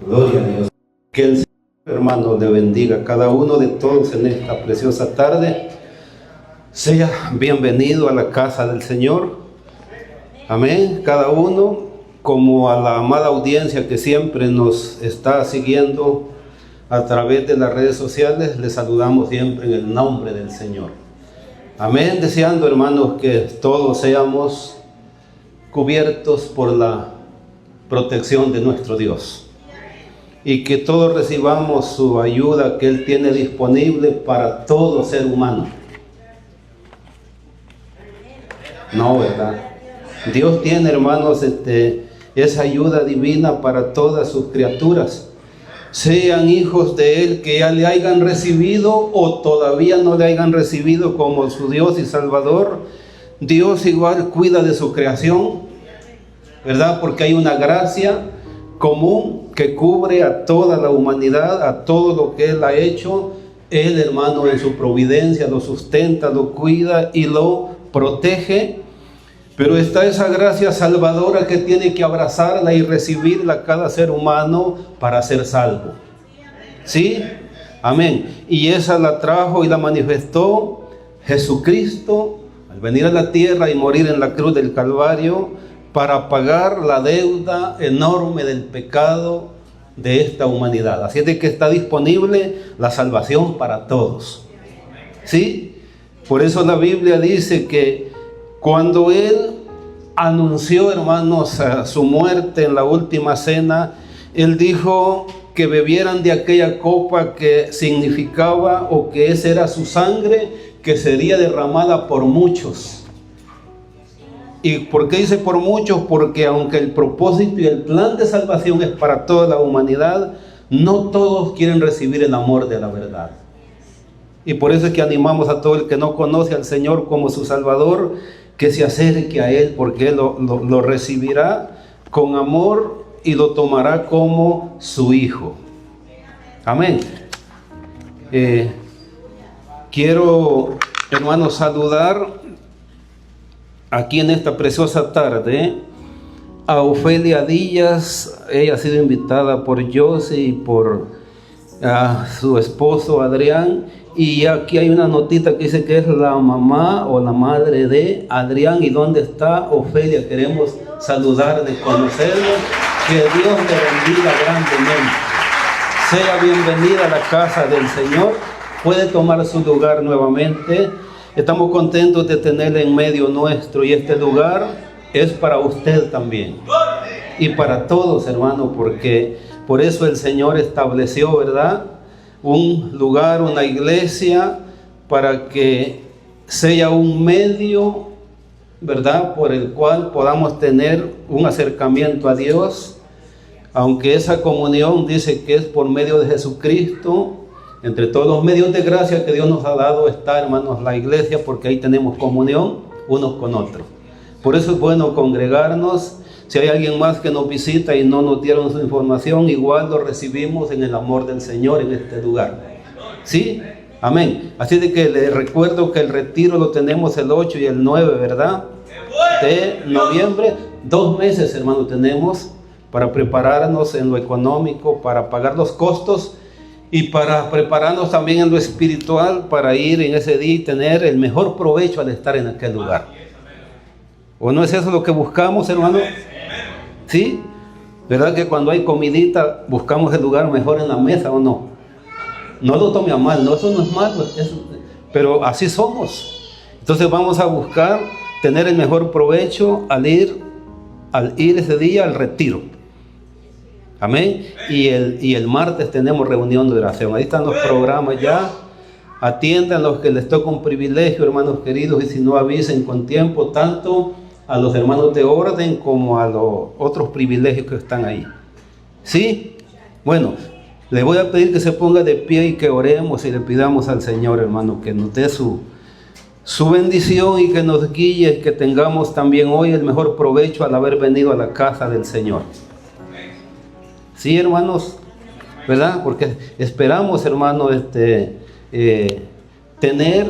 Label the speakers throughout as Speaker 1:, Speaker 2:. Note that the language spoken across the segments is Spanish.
Speaker 1: Gloria a Dios. Que el Señor, hermano, le bendiga a cada uno de todos en esta preciosa tarde. Sea bienvenido a la casa del Señor. Amén. Cada uno, como a la amada audiencia que siempre nos está siguiendo a través de las redes sociales, le saludamos siempre en el nombre del Señor. Amén. Deseando, hermanos, que todos seamos cubiertos por la protección de nuestro Dios. Y que todos recibamos su ayuda que Él tiene disponible para todo ser humano. No, ¿verdad? Dios tiene, hermanos, esa ayuda divina para todas sus criaturas. Sean hijos de Él que ya le hayan recibido o todavía no le hayan recibido como su Dios y Salvador. Dios igual cuida de su creación, ¿verdad? Porque hay una gracia común que cubre a toda la humanidad, a todo lo que Él ha hecho. Él, hermano, en su providencia lo sustenta, lo cuida y lo protege. Pero está esa gracia salvadora que tiene que abrazarla y recibirla cada ser humano para ser salvo. ¿Sí? Amén. Y esa la trajo y la manifestó Jesucristo al venir a la tierra y morir en la cruz del Calvario, para pagar la deuda enorme del pecado de esta humanidad. Así es de que está disponible la salvación para todos. ¿Sí? Por eso la Biblia dice que cuando Él anunció, hermanos, su muerte en la última cena, Él dijo que bebieran de aquella copa que significaba o que esa era su sangre que sería derramada por muchos. ¿Y por qué dice por muchos? Porque aunque el propósito y el plan de salvación es para toda la humanidad, no todos quieren recibir el amor de la verdad. Y por eso es que animamos a todo el que no conoce al Señor como su Salvador, que se acerque a Él, porque Él lo recibirá con amor y lo tomará como su Hijo. Amén. Quiero, hermanos, saludar aquí en esta preciosa tarde a Ofelia Díaz. Ella ha sido invitada por Josie y por su esposo Adrián, y aquí hay una notita que dice que es la mamá o la madre de Adrián. ¿Y dónde está Ofelia? Queremos saludarle, conocerlo. Que Dios le bendiga grandemente. Sea bienvenida a la casa del Señor. Puede tomar su lugar nuevamente. Estamos contentos de tenerle en medio nuestro, y este lugar es para usted también y para todos, hermanos, porque por eso el Señor estableció, ¿verdad?, un lugar, una iglesia, para que sea un medio, ¿verdad?, por el cual podamos tener un acercamiento a Dios, aunque esa comunión dice que es por medio de Jesucristo. Entre todos los medios de gracia que Dios nos ha dado está, hermanos, la iglesia, porque ahí tenemos comunión unos con otros. Por eso es bueno congregarnos. Si hay alguien más que nos visita y no nos dieron su información, igual lo recibimos en el amor del Señor en este lugar. ¿Sí? Amén. Así de que les recuerdo que el retiro lo tenemos el 8 y el 9, ¿verdad?, de noviembre. 2 meses, hermanos, tenemos para prepararnos en lo económico, para pagar los costos, y para prepararnos también en lo espiritual, para ir en ese día y tener el mejor provecho al estar en aquel lugar. ¿O no es eso lo que buscamos, hermano? ¿Sí? ¿Verdad que cuando hay comidita buscamos el lugar mejor en la mesa, o no? No lo tome a mal, no, eso no es malo, pero así somos. Entonces vamos a buscar tener el mejor provecho al ir ese día al retiro. Amén. Y el martes tenemos reunión de oración. Ahí están los programas ya. Atiendan los que les toca un privilegio, hermanos queridos, y si no, avisen con tiempo, tanto a los hermanos de orden como a los otros privilegios que están ahí. ¿Sí? Bueno, les voy a pedir que se ponga de pie y que oremos y le pidamos al Señor, hermano, que nos dé su bendición y que nos guíe, y que tengamos también hoy el mejor provecho al haber venido a la casa del Señor. Sí, hermanos, ¿verdad? Porque esperamos, hermanos, tener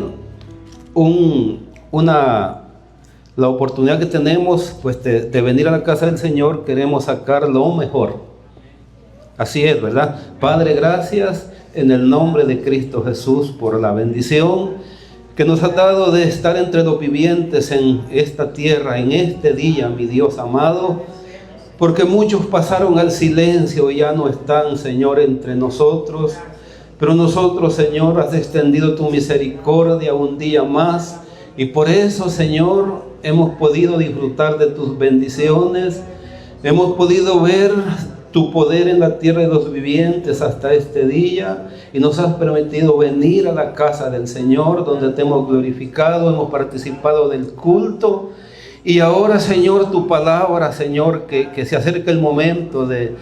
Speaker 1: la oportunidad que tenemos, pues, de venir a la casa del Señor. Queremos sacar lo mejor. Así es, ¿verdad? Padre, gracias en el nombre de Cristo Jesús por la bendición que nos has dado de estar entre los vivientes en esta tierra, en este día, mi Dios amado, porque muchos pasaron al silencio y ya no están, Señor, entre nosotros. Pero nosotros, Señor, has extendido tu misericordia un día más y por eso, Señor, hemos podido disfrutar de tus bendiciones, hemos podido ver tu poder en la tierra de los vivientes hasta este día y nos has permitido venir a la casa del Señor donde te hemos glorificado, hemos participado del culto y ahora, Señor, tu palabra, Señor, que se acerca el momento de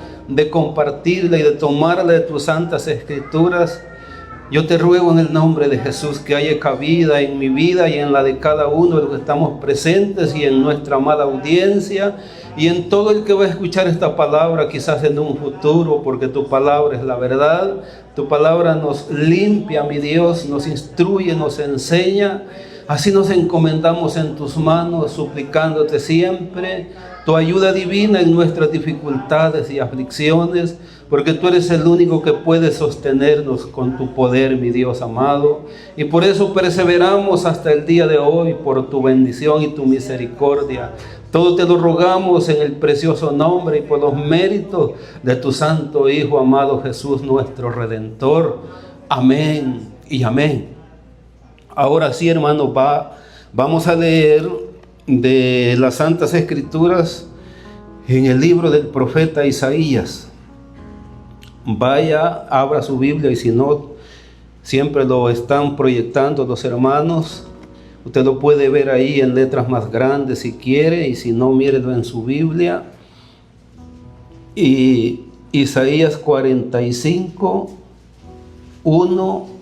Speaker 1: compartirla y de tomarla de tus santas escrituras. Yo te ruego en el nombre de Jesús que haya cabida en mi vida y en la de cada uno de los que estamos presentes y en nuestra amada audiencia y en todo el que va a escuchar esta palabra quizás en un futuro, porque tu palabra es la verdad, tu palabra nos limpia, mi Dios, nos instruye, nos enseña. Así nos encomendamos en tus manos, suplicándote siempre tu ayuda divina en nuestras dificultades y aflicciones, porque tú eres el único que puede sostenernos con tu poder, mi Dios amado. Y por eso perseveramos hasta el día de hoy, por tu bendición y tu misericordia. Todo te lo rogamos en el precioso nombre y por los méritos de tu santo Hijo amado Jesús, nuestro Redentor. Amén y amén. Ahora sí, hermanos, vamos a leer de las Santas Escrituras en el libro del profeta Isaías. Vaya, abra su Biblia y si no, siempre lo están proyectando los hermanos. Usted lo puede ver ahí en letras más grandes si quiere y si no, mírelo en su Biblia. Y Isaías 45, 1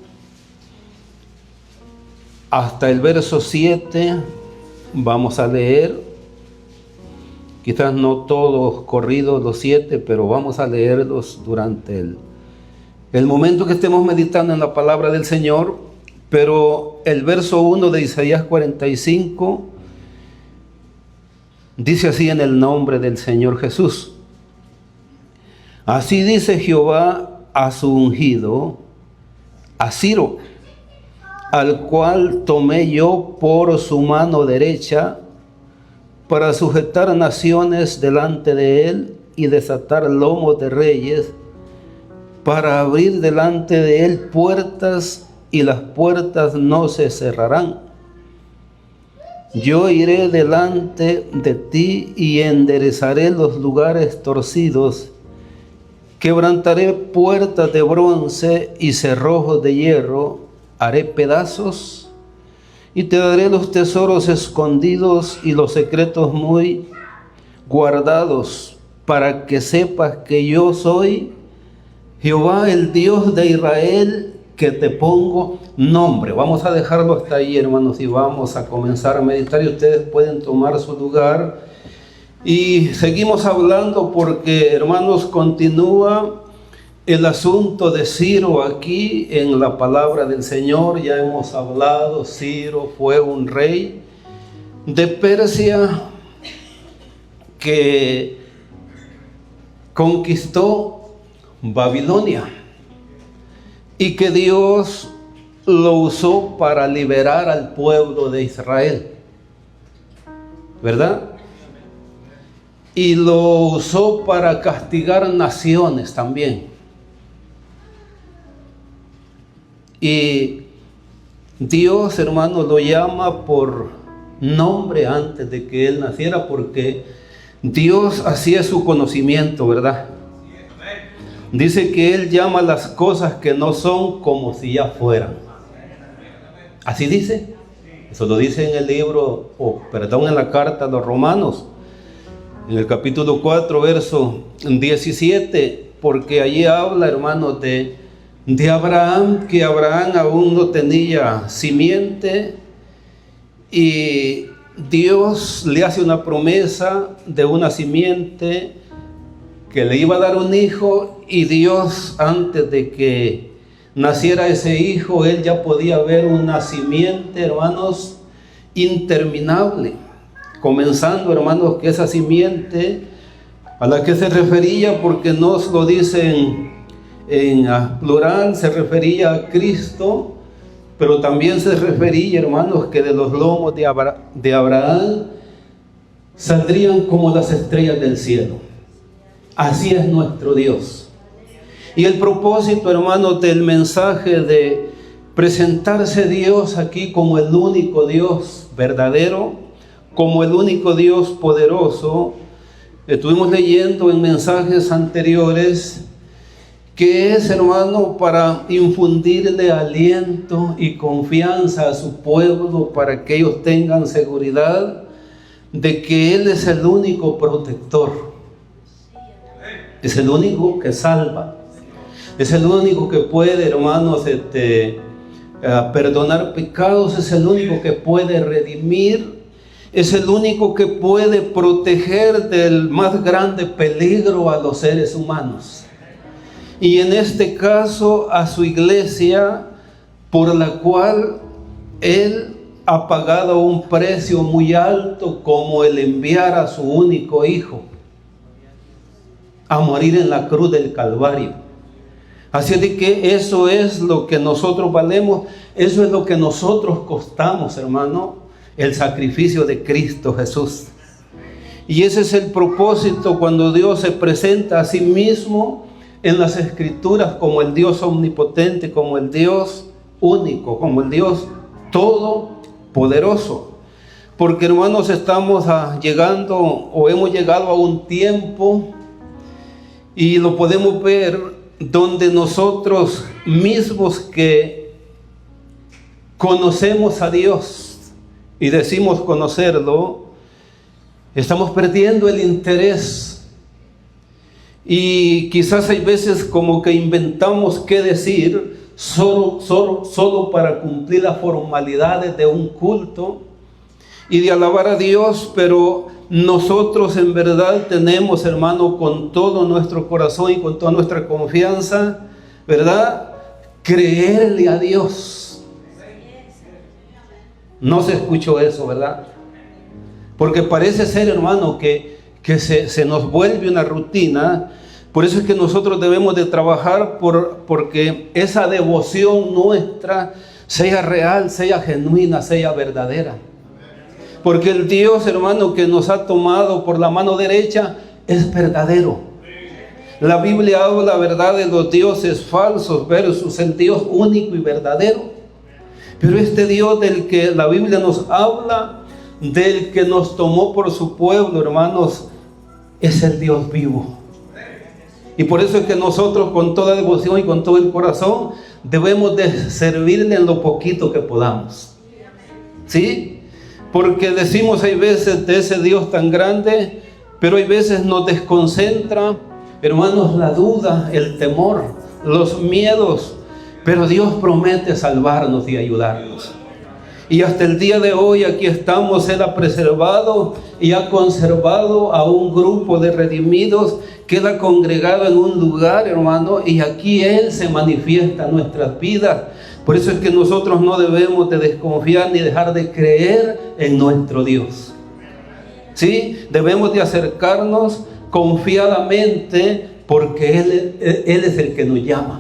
Speaker 1: hasta el verso 7 vamos a leer, quizás no todos corridos los 7, pero vamos a leerlos durante el momento que estemos meditando en la palabra del Señor. Pero el verso 1 de Isaías 45 dice así en el nombre del Señor Jesús: así dice Jehová a su ungido, a Ciro, al cual tomé yo por su mano derecha para sujetar naciones delante de él y desatar lomos de reyes, para abrir delante de él puertas y las puertas no se cerrarán. Yo iré delante de ti y enderezaré los lugares torcidos, quebrantaré puertas de bronce y cerrojos de hierro, haré pedazos y te daré los tesoros escondidos y los secretos muy guardados, para que sepas que yo soy Jehová, el Dios de Israel, que te pongo nombre. Vamos a dejarlo hasta ahí, hermanos, y vamos a comenzar a meditar y ustedes pueden tomar su lugar. Y seguimos hablando porque, hermanos, continúa el asunto de Ciro aquí en la palabra del Señor. Ya hemos hablado, Ciro fue un rey de Persia que conquistó Babilonia y que Dios lo usó para liberar al pueblo de Israel, ¿verdad? Y lo usó para castigar naciones también. Y Dios, hermano, lo llama por nombre antes de que él naciera, porque Dios hacía su conocimiento, ¿verdad? Dice que él llama las cosas que no son como si ya fueran. ¿Así dice? Eso lo dice en el libro, en la carta a los Romanos, en el capítulo 4, verso 17, porque allí habla, hermanos, de Abraham, que Abraham aún no tenía simiente y Dios le hace una promesa de una simiente que le iba a dar un hijo, y Dios, antes de que naciera ese hijo, él ya podía ver una simiente, hermanos, interminable, comenzando, hermanos, que esa simiente a la que se refería, porque nos lo dicen en plural, se refería a Cristo, pero también se refería, hermanos, que de los lomos de Abraham saldrían como las estrellas del cielo. Así es nuestro Dios. Y el propósito, hermanos, del mensaje de presentarse Dios aquí como el único Dios verdadero, como el único Dios poderoso, estuvimos leyendo en mensajes anteriores que es, hermano, para infundirle aliento y confianza a su pueblo, para que ellos tengan seguridad de que Él es el único protector, es el único que salva, es el único que puede, hermanos, perdonar pecados, es el único que puede redimir, es el único que puede proteger del más grande peligro a los seres humanos. Y en este caso a su iglesia, por la cual Él ha pagado un precio muy alto, como el enviar a su único Hijo a morir en la cruz del Calvario. Así de que eso es lo que nosotros valemos, eso es lo que nosotros costamos, hermano, el sacrificio de Cristo Jesús. Y ese es el propósito cuando Dios se presenta a sí mismo en las Escrituras como el Dios omnipotente, como el Dios único, como el Dios todopoderoso. Porque, hermanos, estamos llegando o hemos llegado a un tiempo, y lo podemos ver, donde nosotros mismos que conocemos a Dios y decimos conocerlo, estamos perdiendo el interés. Y quizás hay veces como que inventamos qué decir solo para cumplir las formalidades de un culto y de alabar a Dios, pero nosotros en verdad tenemos, hermano, con todo nuestro corazón y con toda nuestra confianza, ¿verdad?, creerle a Dios. No se escuchó eso, ¿verdad? Porque parece ser, hermano, que se nos vuelve una rutina. Por eso es que nosotros debemos de trabajar porque esa devoción nuestra sea real, sea genuina, sea verdadera. Porque el Dios, hermano, que nos ha tomado por la mano derecha es verdadero. La Biblia habla, ¿verdad?, de los dioses falsos versus el Dios único y verdadero. Pero este Dios del que la Biblia nos habla, del que nos tomó por su pueblo, hermanos, es el Dios vivo. Y por eso es que nosotros, con toda devoción y con todo el corazón, debemos de servirle en lo poquito que podamos. ¿Sí? Porque decimos, hay veces, de ese Dios tan grande, pero hay veces nos desconcentra, hermanos, la duda, el temor, los miedos. Pero Dios promete salvarnos y ayudarnos. Y hasta el día de hoy aquí estamos. Él ha preservado y ha conservado a un grupo de redimidos que Él ha congregado en un lugar, hermano, y aquí Él se manifiesta en nuestras vidas. Por eso es que nosotros no debemos de desconfiar ni dejar de creer en nuestro Dios. ¿Sí? Debemos de acercarnos confiadamente, porque Él es el que nos llama.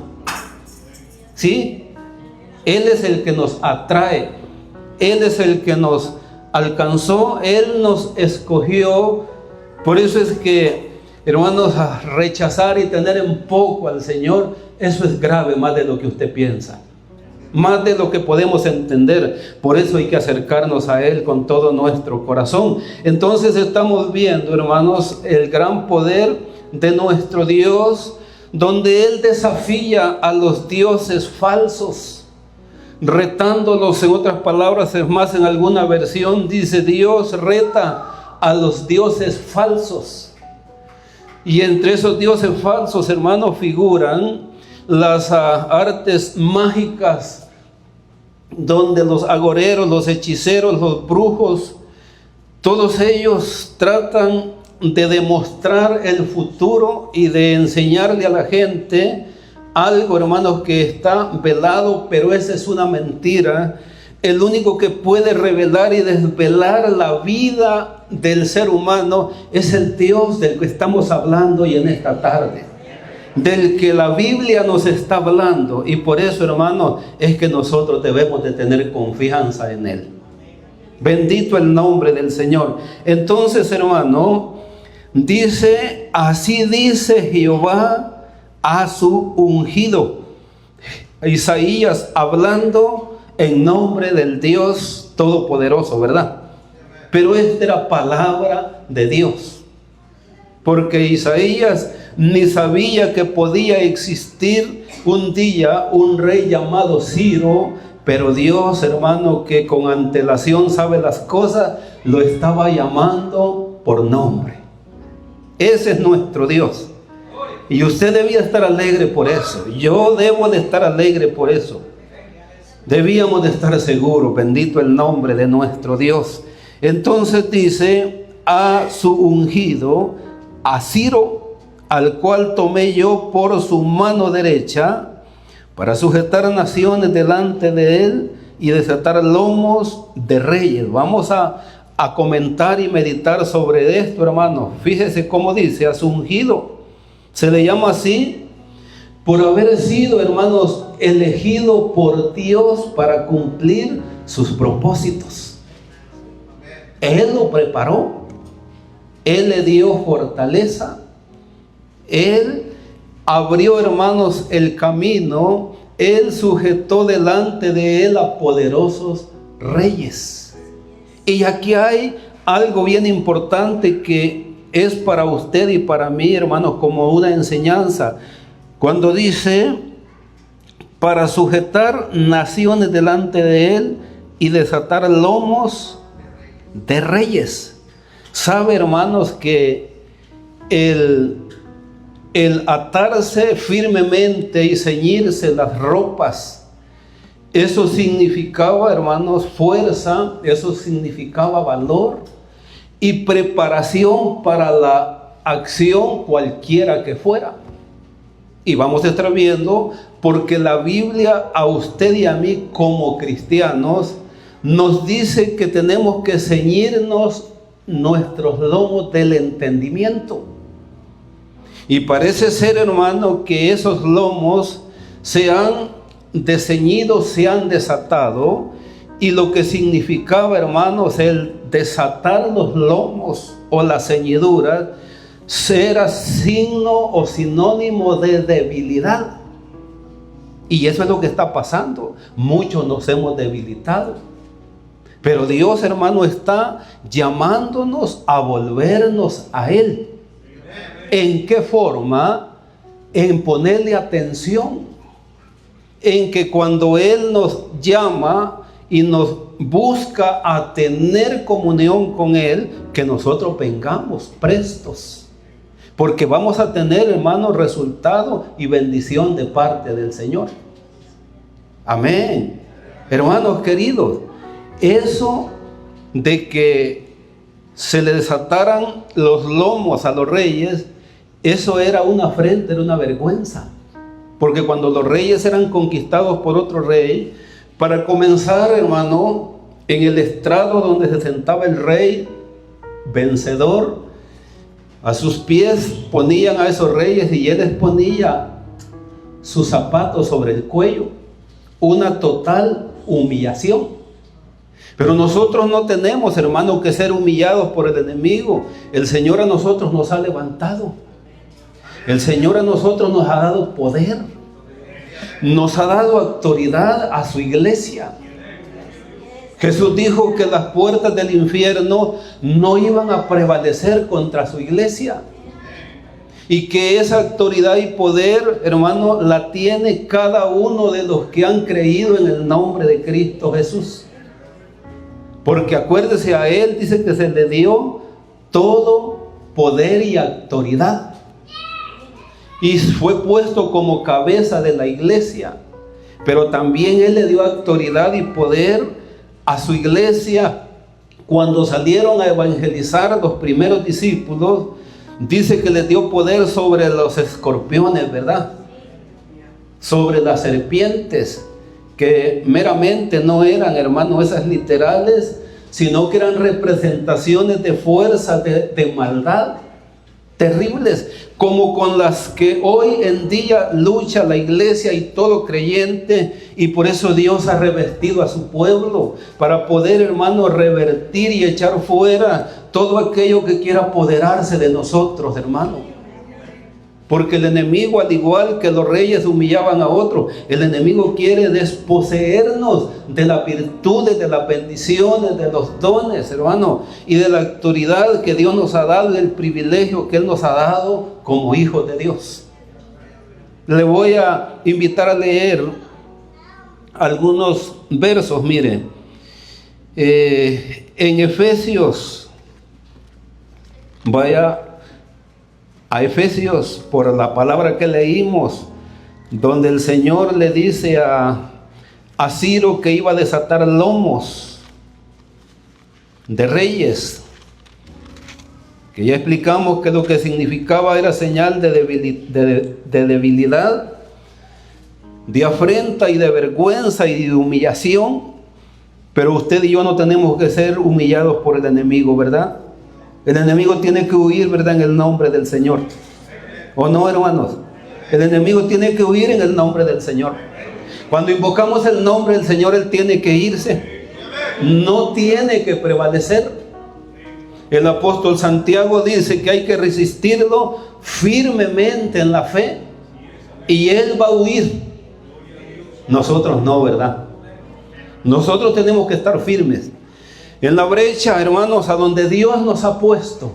Speaker 1: ¿Sí? Él es el que nos atrae. Él es el que nos alcanzó. Él nos escogió. Por eso es que, hermanos, rechazar y tener en poco al Señor, eso es grave, más de lo que usted piensa, más de lo que podemos entender. Por eso hay que acercarnos a Él con todo nuestro corazón. Entonces estamos viendo, hermanos, el gran poder de nuestro Dios, donde Él desafía a los dioses falsos, retándolos. En otras palabras, es más, en alguna versión dice: Dios reta a los dioses falsos. Y entre esos dioses falsos, hermanos, figuran las artes mágicas, donde los agoreros, los hechiceros, los brujos, todos ellos tratan de demostrar el futuro y de enseñarle a la gente algo, hermanos, que está velado, pero esa es una mentira. el único que puede revelar y desvelar la vida del ser humano es el Dios del que estamos hablando hoy en esta tarde, del que la Biblia nos está hablando. Y por eso, hermano, es que nosotros debemos de tener confianza en Él. Bendito el nombre del Señor. Entonces, hermano, dice, así dice Jehová a su ungido. Isaías hablando en nombre del Dios Todopoderoso, ¿verdad? Pero esta era palabra de Dios, porque Isaías ni sabía que podía existir un día un rey llamado Ciro, pero Dios, hermano, que con antelación sabe las cosas, lo estaba llamando por nombre. Ese es nuestro Dios. Y usted debía estar alegre por eso. Yo debo de estar alegre por eso. Debíamos de estar seguros, bendito el nombre de nuestro Dios. Entonces dice, a su ungido, a Ciro, al cual tomé yo por su mano derecha, para sujetar naciones delante de él y desatar lomos de reyes. Vamos a comentar y meditar sobre esto, hermanos. Fíjese cómo dice, a su ungido. Se le llama así por haber sido, hermanos, elegido por Dios para cumplir sus propósitos. Él lo preparó. Él le dio fortaleza. Él abrió, hermanos, el camino. Él sujetó delante de él a poderosos reyes. Y aquí hay algo bien importante que es para usted y para mí, hermanos, como una enseñanza. Cuando dice, para sujetar naciones delante de él y desatar lomos de reyes. Sabe, hermanos, que el atarse firmemente y ceñirse las ropas, eso significaba, hermanos, fuerza, eso significaba valor y preparación para la acción cualquiera que fuera. Y vamos a estar viendo, porque la Biblia a usted y a mí como cristianos nos dice que tenemos que ceñirnos nuestros lomos del entendimiento. Y parece ser, hermano, que esos lomos se han desceñido, se han desatado. Y lo que significaba, hermanos, el desatar los lomos o las ceñiduras, era signo o sinónimo de debilidad. Y eso es lo que está pasando. Muchos nos hemos debilitado. Pero Dios, hermano, está llamándonos a volvernos a Él. ¿En qué forma? En ponerle atención. En que cuando Él nos llama y nos busca a tener comunión con Él, que nosotros vengamos prestos. Porque vamos a tener, hermanos, resultado y bendición de parte del Señor. Amén. Hermanos queridos, eso de que se le desataran los lomos a los reyes, eso era una afrenta, era una vergüenza. Porque cuando los reyes eran conquistados por otro rey, para comenzar, hermano, en el estrado donde se sentaba el rey vencedor, a sus pies ponían a esos reyes y él les ponía sus zapatos sobre el cuello. Una total humillación. Pero nosotros no tenemos, hermano, que ser humillados por el enemigo. El Señor a nosotros nos ha levantado. El Señor a nosotros nos ha dado poder. Nos ha dado autoridad a su iglesia. Jesús dijo que las puertas del infierno no iban a prevalecer contra su iglesia. Y que esa autoridad y poder, hermano, la tiene cada uno de los que han creído en el nombre de Cristo Jesús. Porque acuérdese, a Él dice que se le dio todo poder y autoridad. Y fue puesto como cabeza de la iglesia. Pero también Él le dio autoridad y poder a su iglesia. Cuando salieron a evangelizar los primeros discípulos, dice que les dio poder sobre los escorpiones, ¿verdad? Sobre las serpientes que meramente no eran, hermanos, esas literales, sino que eran representaciones de fuerza, de maldad terribles, como con las que hoy en día lucha la iglesia y todo creyente, y por eso Dios ha revestido a su pueblo para poder, hermano, revertir y echar fuera todo aquello que quiera apoderarse de nosotros, hermano. Porque el enemigo, al igual que los reyes humillaban a otros, el enemigo quiere desposeernos de las virtudes, de las bendiciones, de los dones, hermano, y de la autoridad que Dios nos ha dado, del privilegio que Él nos ha dado como hijos de Dios. Le voy a invitar a leer algunos versos, mire, en Efesios, vaya a Efesios, por la palabra que leímos, donde el Señor le dice a Ciro que iba a desatar lomos de reyes, que ya explicamos que lo que significaba era señal de debilidad, de afrenta y de vergüenza y de humillación. Pero usted y yo no tenemos que ser humillados por el enemigo, ¿verdad? El enemigo tiene que huir, ¿verdad?, en el nombre del Señor. ¿O no, hermanos? El enemigo tiene que huir en el nombre del Señor. Cuando invocamos el nombre del Señor, Él tiene que irse. No tiene que prevalecer. El apóstol Santiago dice que hay que resistirlo firmemente en la fe, y Él va a huir. Nosotros no, ¿verdad? Nosotros tenemos que estar firmes en la brecha, hermanos, a donde Dios nos ha puesto,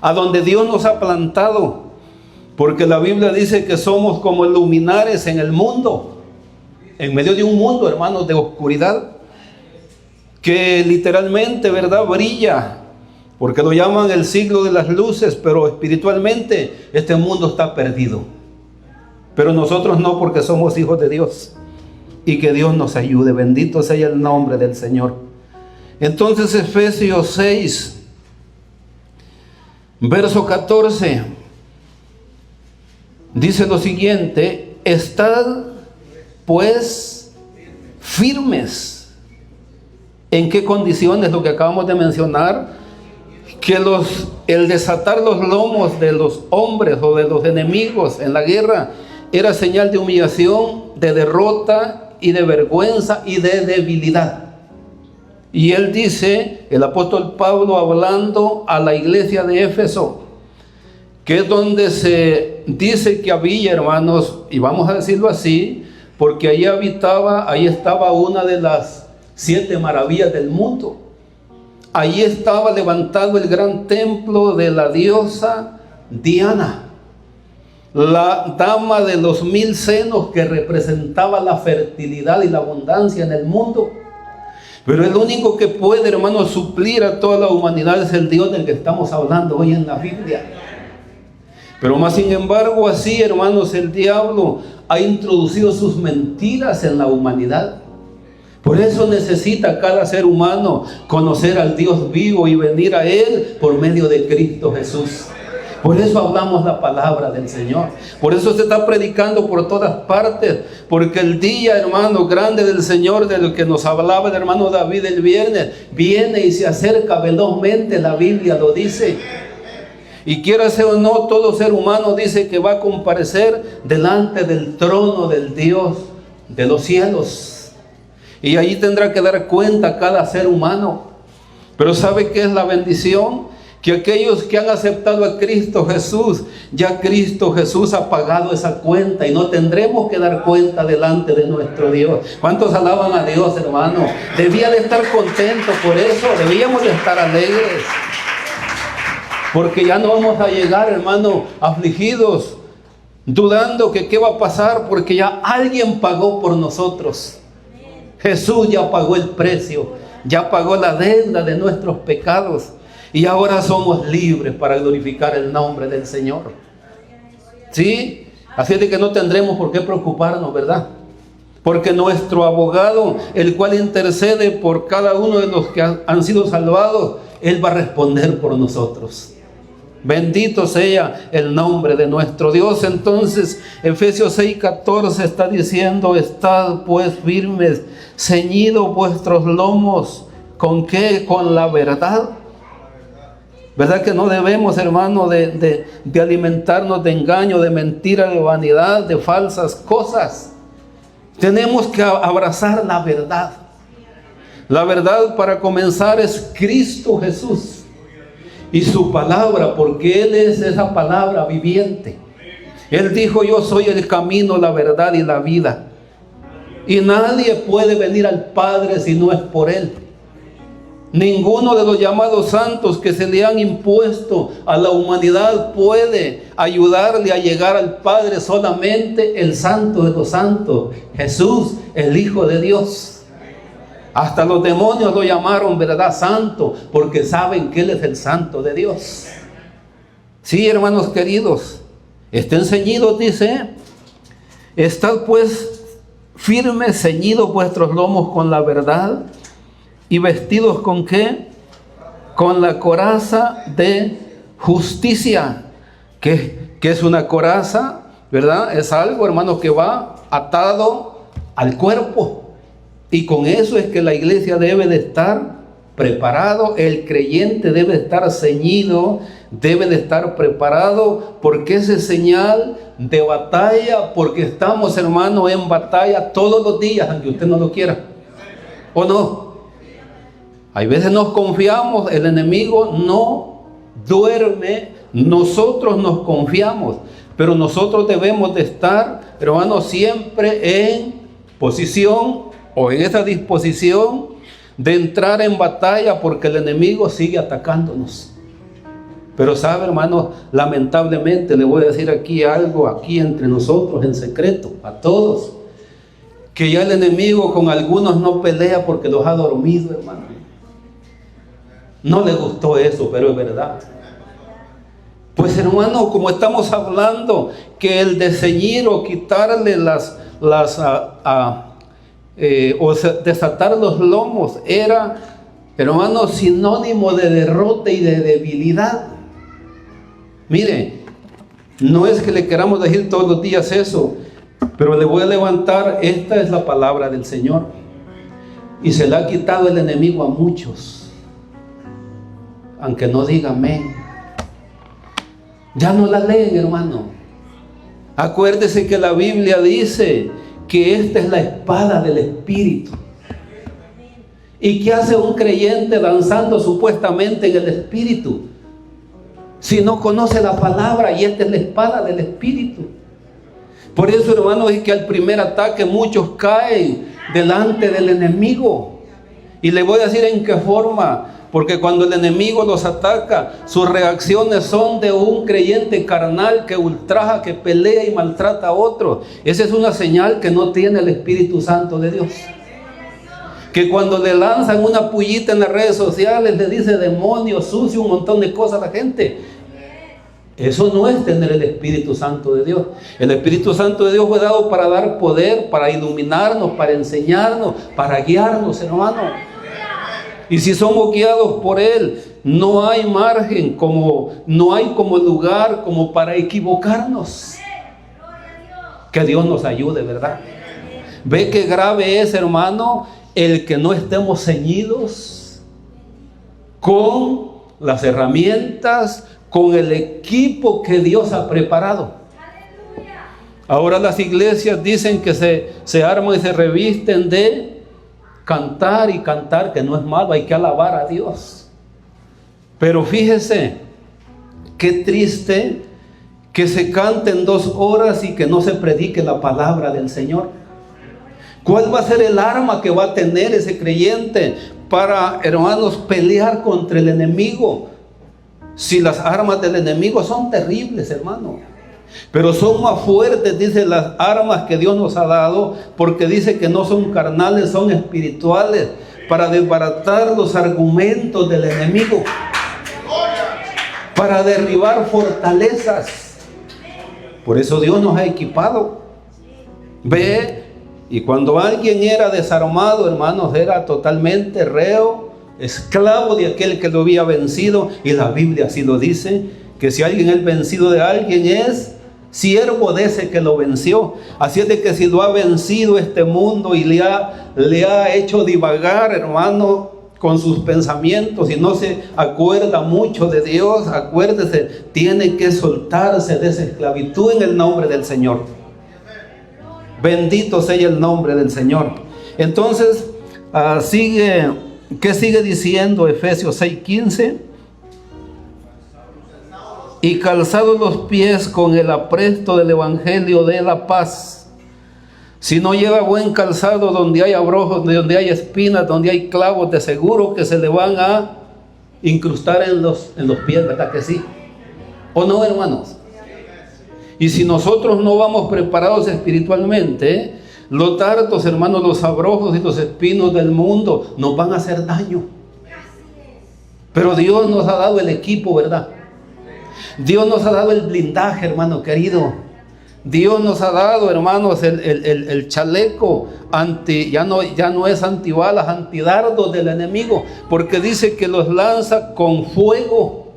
Speaker 1: a donde Dios nos ha plantado, porque la Biblia dice que somos como luminares en el mundo, en medio de un mundo, hermanos, de oscuridad, que literalmente, ¿verdad?, brilla, porque lo llaman el siglo de las luces, pero espiritualmente este mundo está perdido. Pero nosotros no, porque somos hijos de Dios, y que Dios nos ayude. Bendito sea el nombre del Señor. Entonces, Efesios 6, verso 14, dice lo siguiente: estad pues firmes. ¿En qué condiciones? Lo que acabamos de mencionar, que el desatar los lomos de los hombres o de los enemigos en la guerra era señal de humillación, de derrota y de vergüenza y de debilidad. Y él dice, el apóstol Pablo, hablando a la iglesia de Éfeso, que es donde se dice que había, hermanos, y vamos a decirlo así, porque ahí estaba una de las 7 maravillas del mundo. Allí estaba levantado el gran templo de la diosa Diana, la dama de los 1000 senos, que representaba la fertilidad y la abundancia en el mundo. Pero el único que puede, hermanos, suplir a toda la humanidad es el Dios del que estamos hablando hoy en la Biblia. Pero más sin embargo, así, hermanos, el diablo ha introducido sus mentiras en la humanidad. Por eso necesita cada ser humano conocer al Dios vivo y venir a Él por medio de Cristo Jesús. Por eso hablamos la palabra del Señor. Por eso se está predicando por todas partes. Porque el día, hermano, grande del Señor, del que nos hablaba el hermano David el viernes, viene y se acerca velozmente. La Biblia lo dice. Y quiera ser o no, todo ser humano dice que va a comparecer delante del trono del Dios de los cielos. Y allí tendrá que dar cuenta cada ser humano. Pero ¿sabe qué es la bendición? Que aquellos que han aceptado a Cristo Jesús, ya Cristo Jesús ha pagado esa cuenta y no tendremos que dar cuenta delante de nuestro Dios. ¿Cuántos alaban a Dios, hermano? Debía de estar contentos por eso, debíamos de estar alegres. Porque ya no vamos a llegar, hermano, afligidos, dudando que qué va a pasar, porque ya alguien pagó por nosotros. Jesús ya pagó el precio, ya pagó la deuda de nuestros pecados. Y ahora somos libres para glorificar el nombre del Señor. ¿Sí? Así es de que no tendremos por qué preocuparnos, ¿verdad? Porque nuestro abogado, el cual intercede por cada uno de los que han sido salvados, Él va a responder por nosotros. Bendito sea el nombre de nuestro Dios. Entonces, Efesios 6:14 está diciendo: estad pues firmes, ceñidos vuestros lomos. ¿Con qué? Con la verdad. ¿Verdad que no debemos, hermano, de alimentarnos de engaño, de mentira, de vanidad, de falsas cosas? Tenemos que abrazar la verdad. La verdad, para comenzar, es Cristo Jesús y su palabra, porque Él es esa palabra viviente. Él dijo: yo soy el camino, la verdad y la vida, y nadie puede venir al Padre si no es por Él. Ninguno de los llamados santos que se le han impuesto a la humanidad puede ayudarle a llegar al Padre, solamente el Santo de los santos, Jesús, el Hijo de Dios. Hasta los demonios lo llamaron, ¿verdad?, santo, porque saben que Él es el Santo de Dios. Sí, hermanos queridos, estén ceñidos, dice: estad pues firmes, ceñidos vuestros lomos con la verdad, y vestidos ¿con qué? Con la coraza de justicia. ¿Qué es una coraza? ¿Verdad? Es algo, hermanos, que va atado al cuerpo. Y con eso es que la iglesia debe de estar preparado. El creyente debe estar ceñido, debe de estar preparado, porque ese es señal de batalla, porque estamos, hermanos, en batalla todos los días, aunque usted no lo quiera. ¿O no? Hay veces nos confiamos, el enemigo no duerme, nosotros nos confiamos, pero nosotros debemos de estar, hermanos, siempre en posición o en esa disposición de entrar en batalla, porque el enemigo sigue atacándonos. Pero sabe, hermanos, lamentablemente le voy a decir aquí algo, aquí entre nosotros en secreto, a todos, que ya el enemigo con algunos no pelea porque los ha dormido, hermano. No le gustó eso, pero es verdad. Pues, hermano, como estamos hablando que el de ceñir o quitarle o desatar los lomos era, hermano, sinónimo de derrota y de debilidad. Mire, no es que le queramos decir todos los días eso, pero le voy a levantar, esta es la palabra del Señor, y se la ha quitado el enemigo a muchos. Aunque no diga amén, ya no la leen, hermano. Acuérdese que la Biblia dice que esta es la espada del Espíritu. ¿Y qué hace un creyente danzando supuestamente en el Espíritu si no conoce la palabra? Y esta es la espada del Espíritu. Por eso, hermano, es que al primer ataque muchos caen delante del enemigo. Y le voy a decir en qué forma. Porque cuando el enemigo los ataca, sus reacciones son de un creyente carnal que ultraja, que pelea y maltrata a otros. Esa es una señal que no tiene el Espíritu Santo de Dios. Que cuando le lanzan una pullita en las redes sociales, le dice demonio, sucio, un montón de cosas a la gente. Eso no es tener el Espíritu Santo de Dios. El Espíritu Santo de Dios fue dado para dar poder, para iluminarnos, para enseñarnos, para guiarnos, hermano. Y si somos guiados por Él, no hay margen, no hay como lugar como para equivocarnos. Que Dios nos ayude, ¿verdad? Ve qué grave es, hermano, el que no estemos ceñidos con las herramientas, con el equipo que Dios ha preparado. Ahora las iglesias dicen que se arman y se revisten de cantar y cantar, que no es malo, hay que alabar a Dios. Pero fíjese, qué triste que se canten 2 horas y que no se predique la palabra del Señor. ¿Cuál va a ser el arma que va a tener ese creyente para, hermanos, pelear contra el enemigo? Si las armas del enemigo son terribles, hermano, pero son más fuertes, dice, las armas que Dios nos ha dado, porque dice que no son carnales, son espirituales, para desbaratar los argumentos del enemigo, para derribar fortalezas. Por eso Dios nos ha equipado. Ve, y cuando alguien era desarmado, hermanos, era totalmente reo, esclavo de aquel que lo había vencido, y la Biblia así lo dice, que si alguien es vencido de alguien, es siervo de ese que lo venció. Así es de que si lo ha vencido este mundo y le ha hecho divagar, hermano, con sus pensamientos, y no se acuerda mucho de Dios, acuérdese, tiene que soltarse de esa esclavitud en el nombre del Señor. Bendito sea el nombre del Señor. Entonces, ¿qué sigue diciendo Efesios 6:15? Y calzados los pies con el apresto del evangelio de la paz. Si no lleva buen calzado, donde hay abrojos, donde hay espinas, donde hay clavos, de seguro que se le van a incrustar en los pies, ¿verdad que sí? ¿O no, hermanos? Y si nosotros no vamos preparados espiritualmente, los dardos, hermanos, los abrojos y los espinos del mundo nos van a hacer daño. Pero Dios nos ha dado el equipo, ¿verdad? Dios nos ha dado el blindaje, hermano querido. Dios nos ha dado, hermanos, el chaleco ya no es antibalas, antidardos del enemigo, porque dice que los lanza con fuego.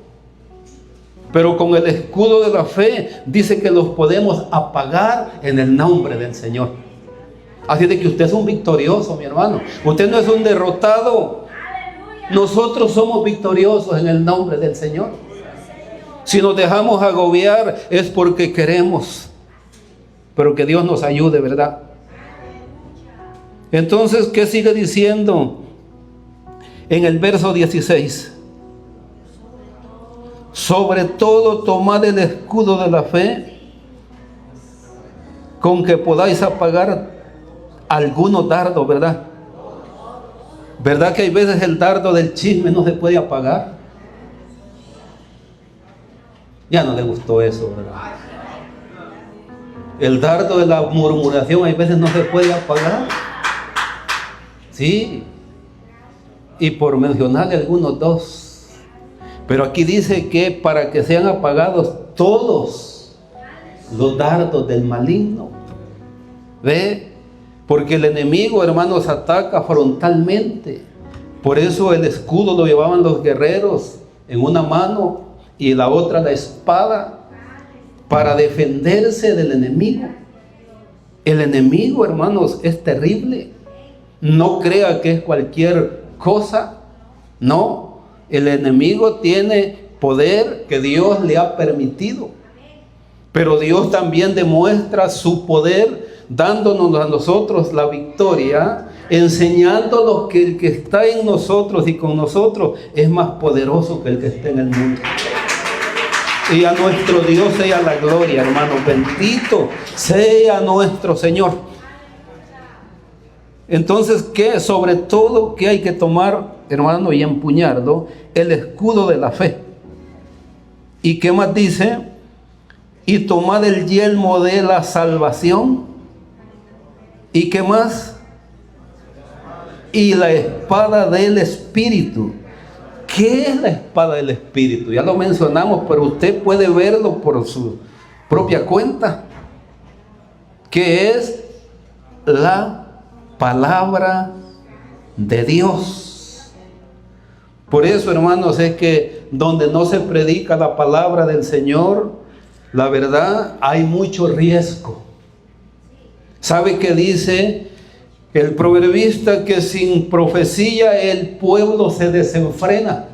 Speaker 1: Pero con el escudo de la fe dice que los podemos apagar en el nombre del Señor. Así de que usted es un victorioso, mi hermano. Usted no es un derrotado. Nosotros somos victoriosos en el nombre del Señor. Si nos dejamos agobiar es porque queremos, pero que Dios nos ayude, ¿verdad? Entonces, ¿qué sigue diciendo en el verso 16? Sobre todo tomad el escudo de la fe, con que podáis apagar algunos dardos, ¿verdad? ¿Verdad que hay veces el dardo del chisme no se puede apagar? Ya no le gustó eso, ¿verdad? El dardo de la murmuración hay veces no se puede apagar. Sí. Y por mencionarle algunos dos. Pero aquí dice que para que sean apagados todos los dardos del maligno. ¿Ve? Porque el enemigo, hermanos, ataca frontalmente. Por eso el escudo lo llevaban los guerreros en una mano y la otra la espada, para defenderse del enemigo. El enemigo, hermanos, es terrible. No crea que es cualquier cosa. No. El enemigo tiene poder que Dios le ha permitido. Pero Dios también demuestra su poder dándonos a nosotros la victoria, enseñándonos que el que está en nosotros y con nosotros es más poderoso que el que está en el mundo. Y a nuestro Dios sea la gloria, hermano. Bendito sea nuestro Señor. Entonces, ¿qué? Sobre todo, ¿qué hay que tomar, hermano, y empuñarlo? El escudo de la fe. ¿Y qué más dice? Y tomad el yelmo de la salvación. ¿Y qué más? Y la espada del Espíritu. ¿Qué es la espada del Espíritu? Ya lo mencionamos, pero usted puede verlo por su propia cuenta. ¿Qué es? La palabra de Dios. Por eso, hermanos, es que donde no se predica la palabra del Señor, la verdad, hay mucho riesgo. ¿Sabe qué dice el proverbista? Que sin profecía el pueblo se desenfrena.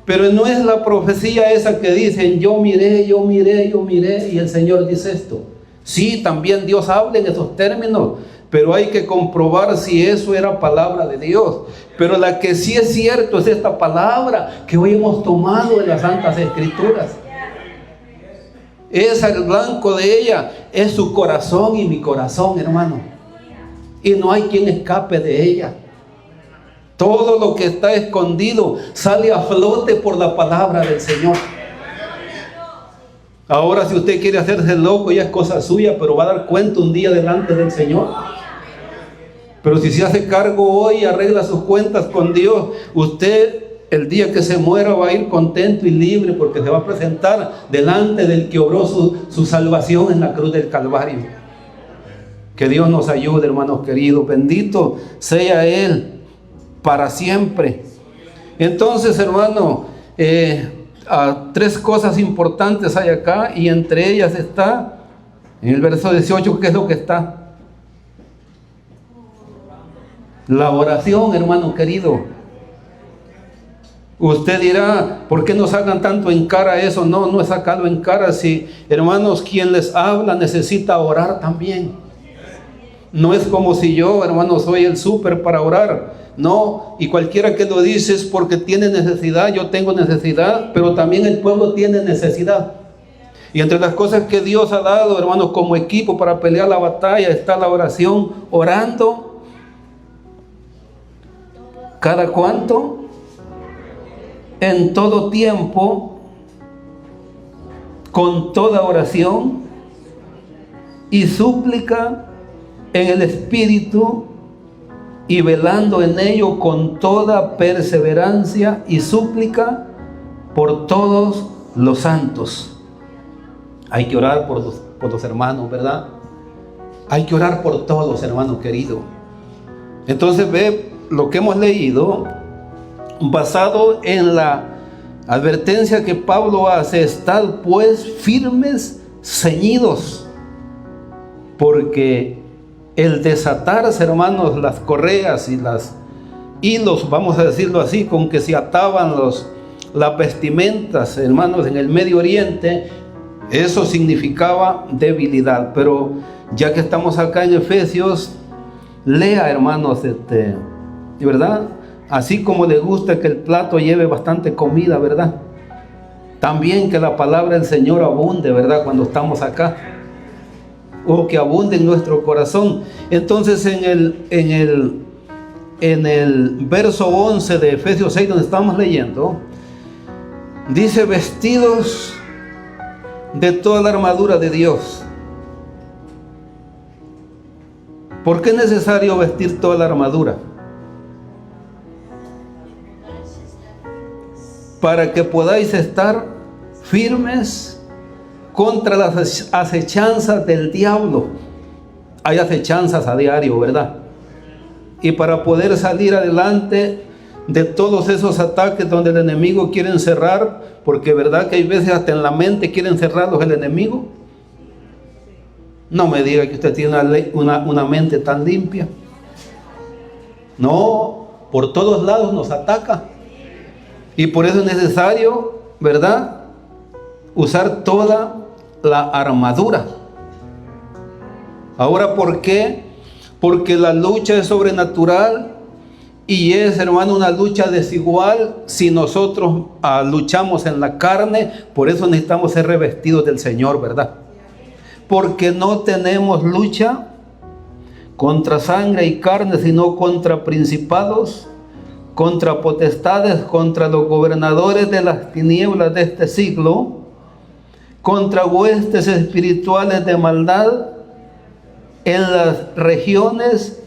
Speaker 1: Pero no es la profecía esa que dicen yo miré, yo miré, yo miré, y el Señor dice esto. Sí, también Dios habla en esos términos, pero hay que comprobar si eso era palabra de Dios. Pero la que sí es cierto es esta palabra que hoy hemos tomado de las Santas Escrituras. Es el blanco de ella, es su corazón y mi corazón, hermano. Y no hay quien escape de ella. Todo lo que está escondido sale a flote por la palabra del Señor. Ahora, si usted quiere hacerse loco, ya es cosa suya, pero va a dar cuenta un día delante del Señor. Pero si se hace cargo hoy y arregla sus cuentas con Dios, usted el día que se muera va a ir contento y libre, porque se va a presentar delante del que obró su salvación en la cruz del Calvario. Que Dios nos ayude, hermanos queridos. Bendito sea Él para siempre. Entonces, hermano, tres cosas importantes hay acá, y entre ellas está, en el verso 18, ¿qué es lo que está? La oración, hermano querido. Usted dirá, ¿por qué nos sacan tanto en cara eso? No, no es sacado en cara. Si, hermanos, quien les habla necesita orar también. No es como si yo, hermano, soy el súper para orar. No, y cualquiera que lo dice es porque tiene necesidad. Yo tengo necesidad, pero también el pueblo tiene necesidad. Y entre las cosas que Dios ha dado, hermanos, como equipo para pelear la batalla, está la oración, orando. ¿Cada cuánto? En todo tiempo, con toda oración y súplica en el Espíritu, y velando en ello con toda perseverancia y súplica por todos los santos. Hay que orar por los hermanos, ¿verdad? Hay que orar por todos, hermano querido. Entonces ve lo que hemos leído, basado en la advertencia que Pablo hace: estad pues firmes, ceñidos, porque el desatarse, hermanos, las correas y las hilos, vamos a decirlo así, con que se ataban las vestimentas, hermanos, en el Medio Oriente, eso significaba debilidad. Pero ya que estamos acá en Efesios, lea, hermanos, ¿verdad? Así como le gusta que el plato lleve bastante comida, ¿verdad? También que la palabra del Señor abunde, ¿verdad? Cuando estamos acá, o que abunde en nuestro corazón. Entonces en el verso 11 de Efesios 6, donde estamos leyendo, dice: vestidos de toda la armadura de Dios. ¿Por qué es necesario vestir toda la armadura? Para que podáis estar firmes contra las acechanzas del diablo. Hay acechanzas a diario, ¿verdad? Y para poder salir adelante de todos esos ataques donde el enemigo quiere encerrar, porque verdad que hay veces hasta en la mente quiere encerrarlos el enemigo. No me diga que usted tiene una mente tan limpia. No, por todos lados nos ataca. Y por eso es necesario, ¿verdad?, usar toda la armadura. Ahora, ¿por qué? Porque la lucha es sobrenatural y es, hermano, una lucha desigual. Si nosotros luchamos en la carne, por eso necesitamos ser revestidos del Señor, ¿verdad? Porque no tenemos lucha contra sangre y carne, sino contra principados, contra potestades, contra los gobernadores de las tinieblas de este siglo, contra huestes espirituales de maldad en las regiones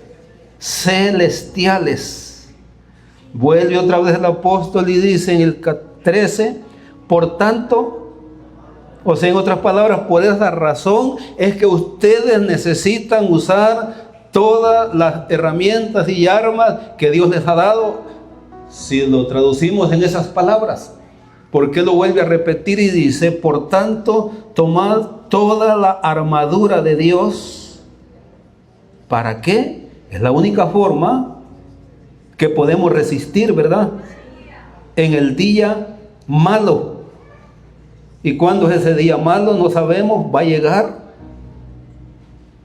Speaker 1: celestiales. Vuelve otra vez el apóstol y dice en el 13: por tanto, o sea, en otras palabras, por esa razón es que ustedes necesitan usar todas las herramientas y armas que Dios les ha dado. Si lo traducimos en esas palabras, ¿por qué lo vuelve a repetir y dice: por tanto, tomad toda la armadura de Dios? ¿Para qué? Es la única forma que podemos resistir, ¿verdad?, en el día malo. ¿Y cuándo es ese día malo? No sabemos, va a llegar.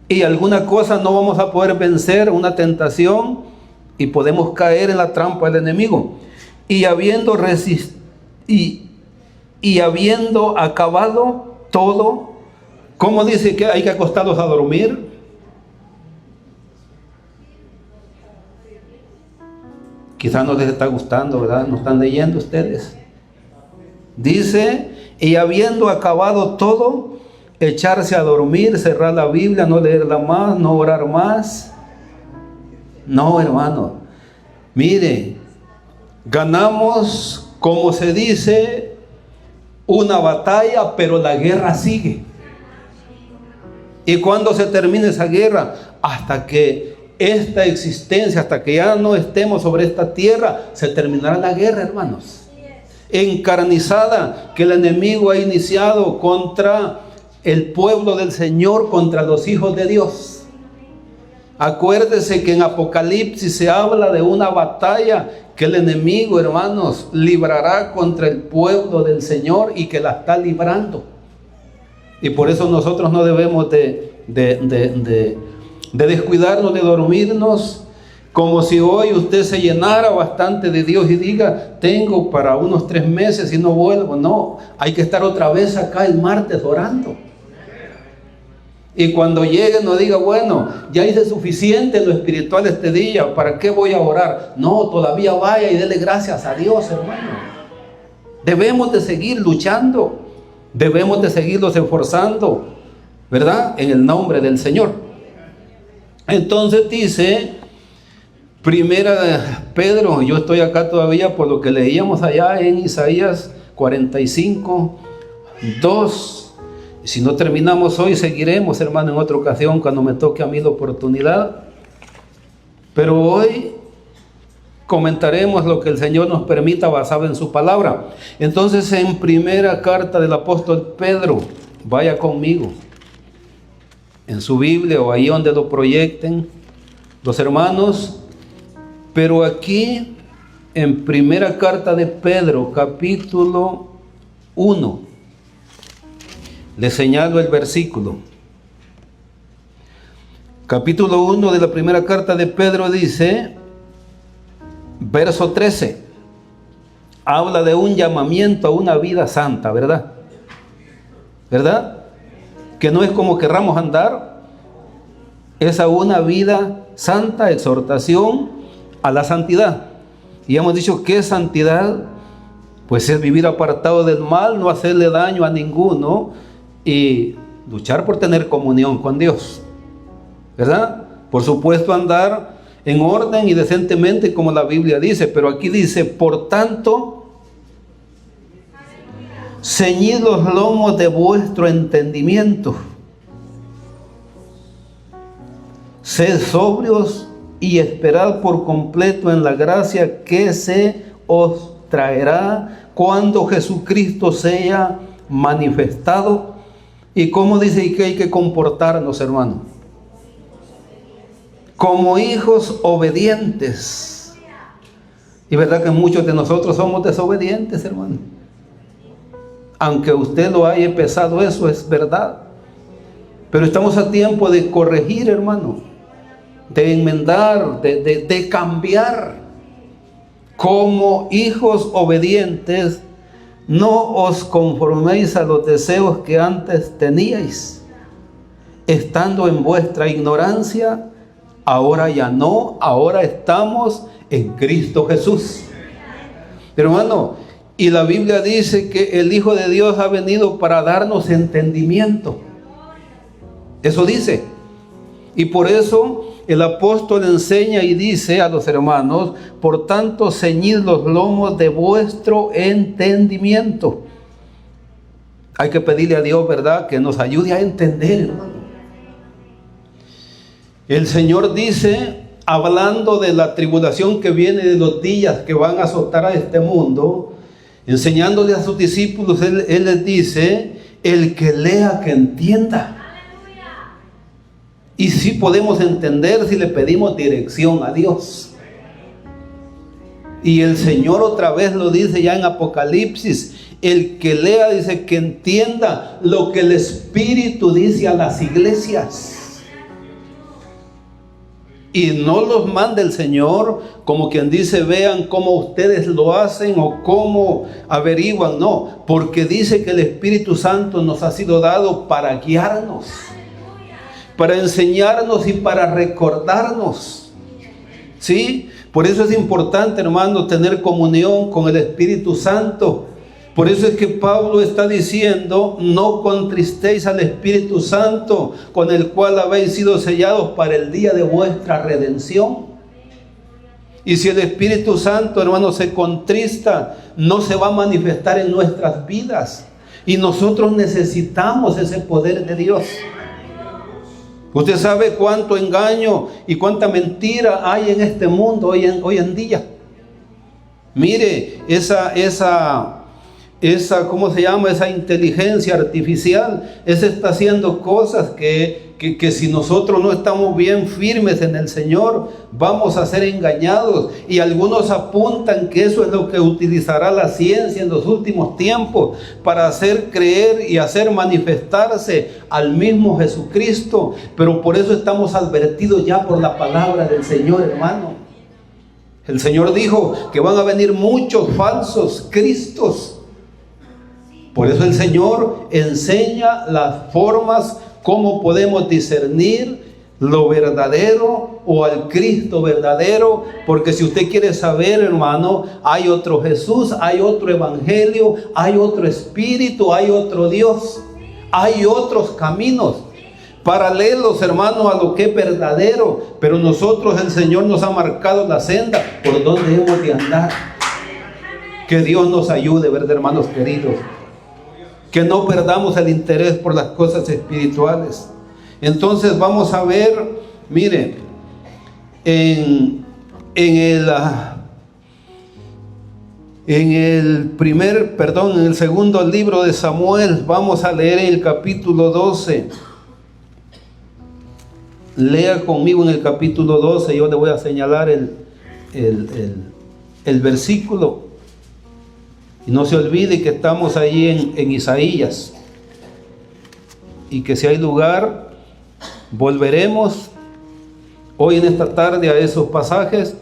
Speaker 1: Y alguna cosa no vamos a poder vencer, una tentación, y podemos caer en la trampa del enemigo. Y habiendo habiendo acabado todo, ¿cómo dice que hay que acostarlos a dormir? Quizás no les está gustando, ¿verdad? ¿No están leyendo ustedes? Dice: y habiendo acabado todo, echarse a dormir, cerrar la Biblia, no leerla más, no orar más. No, hermano. Mire, ganamos, como se dice, una batalla, pero la guerra sigue. ¿Y cuándo se termina esa guerra? Hasta que esta existencia, hasta que ya no estemos sobre esta tierra, se terminará la guerra, hermanos. encarnizada que el enemigo ha iniciado contra el pueblo del Señor, contra los hijos de Dios. Acuérdese que en Apocalipsis se habla de una batalla que el enemigo, hermanos, librará contra el pueblo del Señor y que la está librando. Y por eso nosotros no debemos de descuidarnos, de dormirnos, como si hoy usted se llenara bastante de Dios y diga, tengo para unos 3 meses y no vuelvo. No, hay que estar otra vez acá el martes orando. Y cuando llegue no diga, bueno, ya hice suficiente en lo espiritual este día, ¿para qué voy a orar? No, todavía vaya y dele gracias a Dios, hermano. Debemos de seguir luchando, debemos de seguirnos esforzando, ¿verdad? En el nombre del Señor. Entonces dice, primera de Pedro, yo estoy acá todavía por lo que leíamos allá en Isaías 45, 2. Si no terminamos hoy, seguiremos, hermano, en otra ocasión cuando me toque a mí la oportunidad. Pero hoy comentaremos lo que el Señor nos permita basado en su palabra. Entonces, en primera carta del apóstol Pedro, vaya conmigo, en su Biblia o ahí donde lo proyecten los hermanos. Pero aquí, en primera carta de Pedro, capítulo 1, le señalo el versículo. Capítulo 1 de la primera carta de Pedro dice, verso 13, habla de un llamamiento a una vida santa, ¿verdad? ¿Verdad? Que no es como querramos andar, es a una vida santa, exhortación a la santidad. Y hemos dicho que santidad, pues es vivir apartado del mal, no hacerle daño a ninguno, y luchar por tener comunión con Dios, ¿verdad? Por supuesto, andar en orden y decentemente como la Biblia dice, pero aquí dice, por tanto, ceñid los lomos de vuestro entendimiento, sed sobrios y esperad por completo en la gracia que se os traerá cuando Jesucristo sea manifestado. ¿Y cómo dice y que hay que comportarnos, hermano? Como hijos obedientes. Y verdad que muchos de nosotros somos desobedientes, hermano. Aunque usted lo haya pesado, eso es verdad. Pero estamos a tiempo de corregir, hermano. De enmendar, de cambiar. Como hijos obedientes, no os conforméis a los deseos que antes teníais, estando en vuestra ignorancia. Ahora ya no, ahora estamos en Cristo Jesús. Hermano, y la Biblia dice que el Hijo de Dios ha venido para darnos entendimiento. Eso dice. Y por eso el apóstol enseña y dice a los hermanos, por tanto, ceñid los lomos de vuestro entendimiento. Hay que pedirle a Dios, ¿verdad?, que nos ayude a entender, hermano. El Señor dice, hablando de la tribulación que viene, de los días que van a azotar a este mundo, enseñándole a sus discípulos, Él les dice, el que lea, que entienda. Y sí podemos entender si le pedimos dirección a Dios. Y el Señor otra vez lo dice ya en Apocalipsis. El que lea, dice, que entienda lo que el Espíritu dice a las iglesias. Y no los manda el Señor como quien dice, vean cómo ustedes lo hacen o cómo averiguan. No, porque dice que el Espíritu Santo nos ha sido dado para guiarnos, para enseñarnos y para recordarnos. ¿Sí? Por eso es importante, hermano, tener comunión con el Espíritu Santo. Por eso es que Pablo está diciendo, no contristéis al Espíritu Santo, con el cual habéis sido sellados para el día de vuestra redención. Y si el Espíritu Santo, hermano, se contrista, no se va a manifestar en nuestras vidas. Y nosotros necesitamos ese poder de Dios. Usted sabe cuánto engaño y cuánta mentira hay en este mundo hoy en día. Mire, esa esa, ¿cómo se llama? Esa inteligencia artificial, esa está haciendo cosas que si nosotros no estamos bien firmes en el Señor, vamos a ser engañados. Y algunos apuntan que eso es lo que utilizará la ciencia en los últimos tiempos para hacer creer y hacer manifestarse al mismo Jesucristo. Pero por eso estamos advertidos ya por la palabra del Señor, hermano. El Señor dijo que van a venir muchos falsos cristos. Por eso el Señor enseña las formas cómo podemos discernir lo verdadero o al Cristo verdadero. Porque si usted quiere saber, hermano, hay otro Jesús, hay otro evangelio, hay otro espíritu, hay otro Dios, hay otros caminos paralelos, hermano, a lo que es verdadero. Pero nosotros, el Señor nos ha marcado la senda por donde hemos de andar. Que Dios nos ayude, ¿verdad, hermanos queridos? Que no perdamos el interés por las cosas espirituales. Entonces vamos a ver, mire, en el segundo libro de Samuel, vamos a leer el capítulo 12. Lea conmigo en el capítulo 12, yo le voy a señalar el versículo. Y no se olvide que estamos ahí en Isaías. Y que si hay lugar, volveremos hoy en esta tarde a esos pasajes.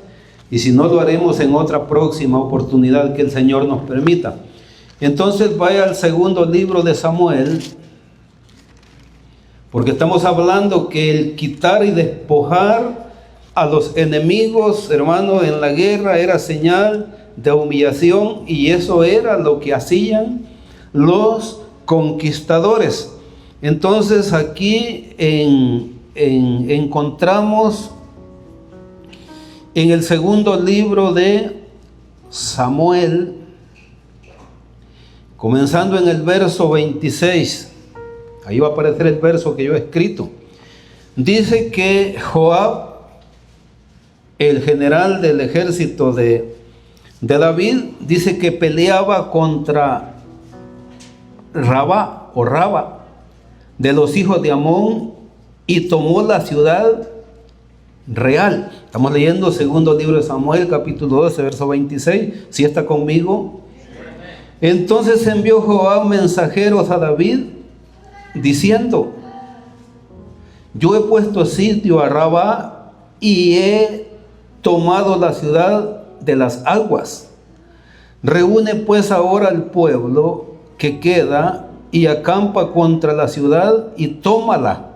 Speaker 1: Y si no, lo haremos en otra próxima oportunidad que el Señor nos permita. Entonces vaya al segundo libro de Samuel. Porque estamos hablando que el quitar y despojar a los enemigos, hermanos, en la guerra era señal de humillación, y eso era lo que hacían los conquistadores. Entonces aquí encontramos en el segundo libro de Samuel, comenzando en el verso 26, ahí va a aparecer el verso que yo he escrito. Dice que Joab, el general del ejército de David, dice que peleaba contra Raba de los hijos de Amón y tomó la ciudad real. Estamos leyendo segundo libro de Samuel, capítulo 12, verso 26. ¿Sí está conmigo? Entonces envió Joab mensajeros a David diciendo: yo he puesto sitio a Rabá y he tomado la ciudad de las aguas. Reúne pues ahora al pueblo que queda y acampa contra la ciudad y tómala.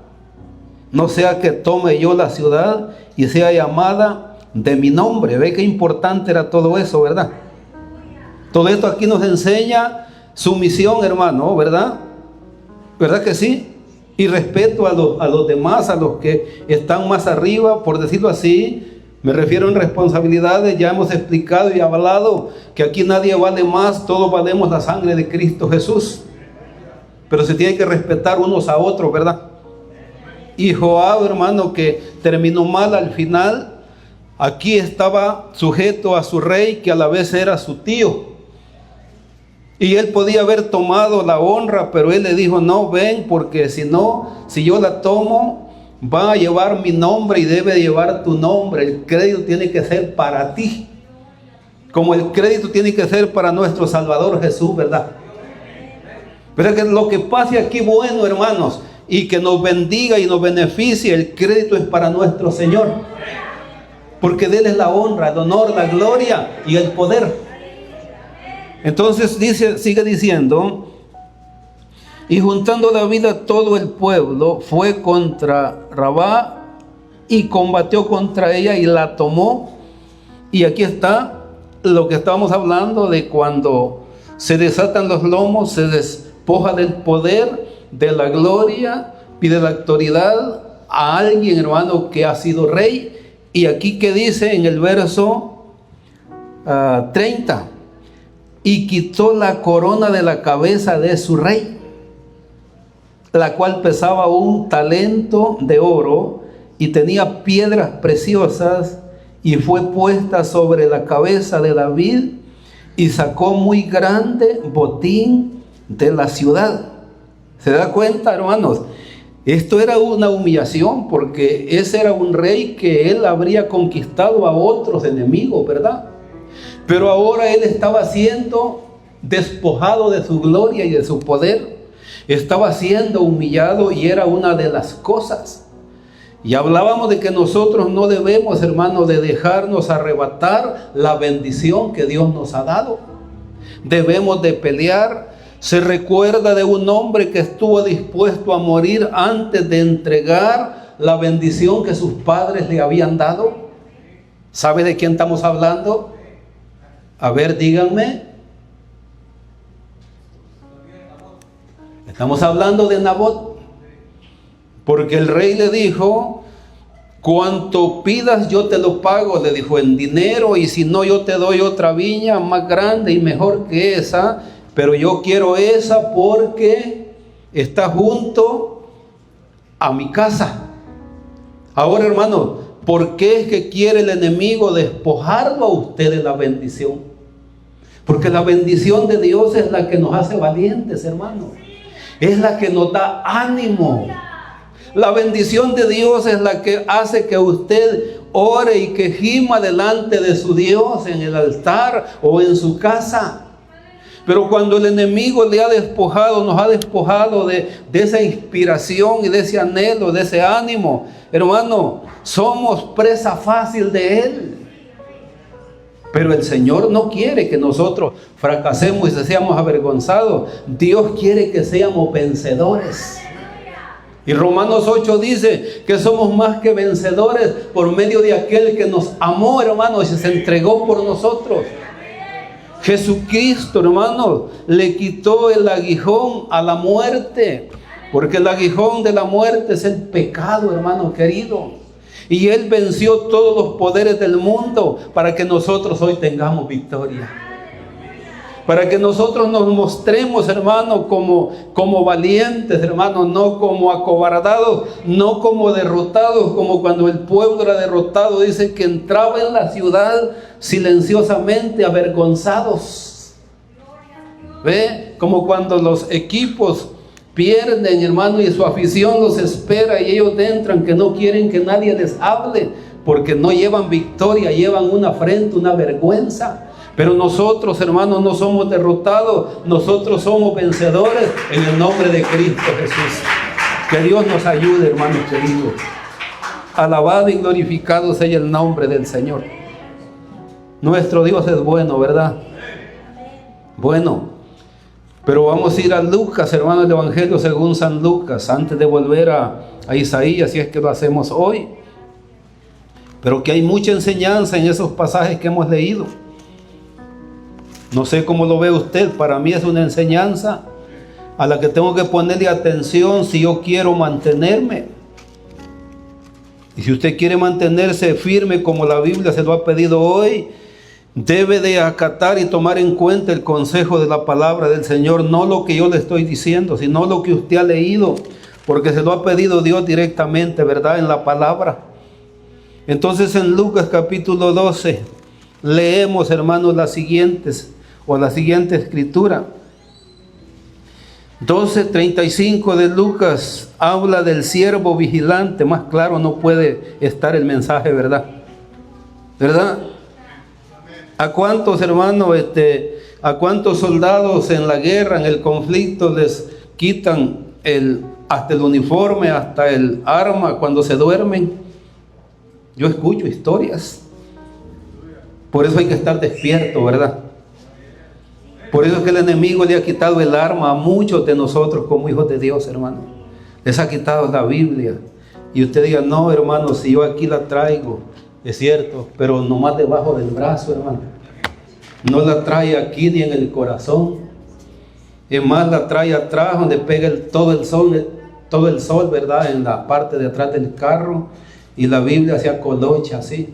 Speaker 1: No sea que tome yo la ciudad y sea llamada de mi nombre. Ve qué importante era todo eso, ¿verdad? Todo esto aquí nos enseña sumisión, hermano, ¿verdad? ¿Verdad que sí? Y respeto a los demás, a los que están más arriba, por decirlo así. Me refiero en responsabilidades. Ya hemos explicado y hablado que aquí nadie vale más, todos valemos la sangre de Cristo Jesús. Pero se tiene que respetar unos a otros, ¿verdad? Y Joab, hermano, que terminó mal al final, aquí estaba sujeto a su rey, que a la vez era su tío. Y él podía haber tomado la honra, pero él le dijo: no, ven, porque si yo la tomo, va a llevar mi nombre y debe llevar tu nombre. El crédito tiene que ser para ti, como el crédito tiene que ser para nuestro Salvador Jesús, ¿verdad? Pero que lo que pase aquí, bueno, hermanos, y que nos bendiga y nos beneficie, el crédito es para nuestro Señor, porque de Él es la honra, el honor, la gloria y el poder. Entonces sigue diciendo: y juntando David a todo el pueblo, fue contra Rabá y combatió contra ella y la tomó. Y aquí está lo que estábamos hablando de cuando se desatan los lomos, se despoja del poder, de la gloria y de la autoridad a alguien, hermano, que ha sido rey. Y aquí que dice en el verso 30: y quitó la corona de la cabeza de su rey, la cual pesaba 1 talento de oro y tenía piedras preciosas, y fue puesta sobre la cabeza de David y sacó muy grande botín de la ciudad. ¿Se da cuenta, hermanos? Esto era una humillación, porque ese era un rey que él habría conquistado a otros enemigos, ¿verdad? Pero ahora él estaba siendo despojado de su gloria y de su poder. Estaba siendo humillado, y era una de las cosas. Y hablábamos de que nosotros no debemos, hermanos, de dejarnos arrebatar la bendición que Dios nos ha dado. Debemos de pelear. Se recuerda de un hombre que estuvo dispuesto a morir antes de entregar la bendición que sus padres le habían dado. ¿Sabe de quién estamos hablando? A ver, díganme. Estamos hablando de Nabot. Porque el rey le dijo: cuanto pidas yo te lo pago, le dijo, en dinero, y si no, yo te doy otra viña más grande y mejor que esa, pero yo quiero esa porque está junto a mi casa. Ahora, hermano, ¿por qué es que quiere el enemigo despojarlo a usted de la bendición? Porque la bendición de Dios es la que nos hace valientes, hermano. Es la que nos da ánimo. La bendición de Dios es la que hace que usted ore y que gima delante de su Dios en el altar o en su casa. Pero cuando el enemigo le ha despojado, nos ha despojado de esa inspiración y de ese anhelo, de ese ánimo, hermano, somos presa fácil de él. Pero el Señor no quiere que nosotros fracasemos y seamos avergonzados. Dios quiere que seamos vencedores. Y Romanos 8 dice que somos más que vencedores por medio de aquel que nos amó, hermanos, y se entregó por nosotros. Jesucristo, hermanos, le quitó el aguijón a la muerte, porque el aguijón de la muerte es el pecado, hermano querido. Y Él venció todos los poderes del mundo para que nosotros hoy tengamos victoria. Para que nosotros nos mostremos, hermano, como valientes, hermano, no como acobardados, no como derrotados, como cuando el pueblo era derrotado, dice que entraba en la ciudad silenciosamente avergonzados. ¿Ve? Como cuando los equipos pierden, hermano, y su afición los espera y ellos entran que no quieren que nadie les hable, porque no llevan victoria, llevan una afrenta, una vergüenza. Pero nosotros, hermanos, no somos derrotados, nosotros somos vencedores en el nombre de Cristo Jesús. Que Dios nos ayude, hermanos queridos. Alabado y glorificado sea el nombre del Señor. Nuestro Dios es bueno, ¿verdad? Bueno, pero vamos a ir a Lucas, hermanos, el Evangelio según San Lucas, antes de volver a Isaías, si es que lo hacemos hoy. Pero que hay mucha enseñanza en esos pasajes que hemos leído. No sé cómo lo ve usted, para mí es una enseñanza a la que tengo que ponerle atención si yo quiero mantenerme. Y si usted quiere mantenerse firme como la Biblia se lo ha pedido hoy, debe de acatar y tomar en cuenta el consejo de la palabra del Señor, no lo que yo le estoy diciendo, sino lo que usted ha leído, porque se lo ha pedido Dios directamente, ¿verdad? En la palabra. Entonces en Lucas capítulo 12 leemos, hermanos, la siguiente escritura. 12:35 de Lucas habla del siervo vigilante. Más claro no puede estar el mensaje, ¿verdad? ¿Verdad? ¿A cuántos, hermanos, a cuántos soldados en la guerra, en el conflicto, les quitan hasta el uniforme, hasta el arma cuando se duermen? Yo escucho historias. Por eso hay que estar despierto, ¿verdad? Por eso es que el enemigo le ha quitado el arma a muchos de nosotros como hijos de Dios, hermano. Les ha quitado la Biblia. Y usted diga, no, hermano, si yo aquí la traigo, es cierto, pero nomás debajo del brazo, hermano. No la trae aquí ni en el corazón. Es más, la trae atrás donde pega todo el sol, ¿verdad? En la parte de atrás del carro. Y la Biblia se acolocha así.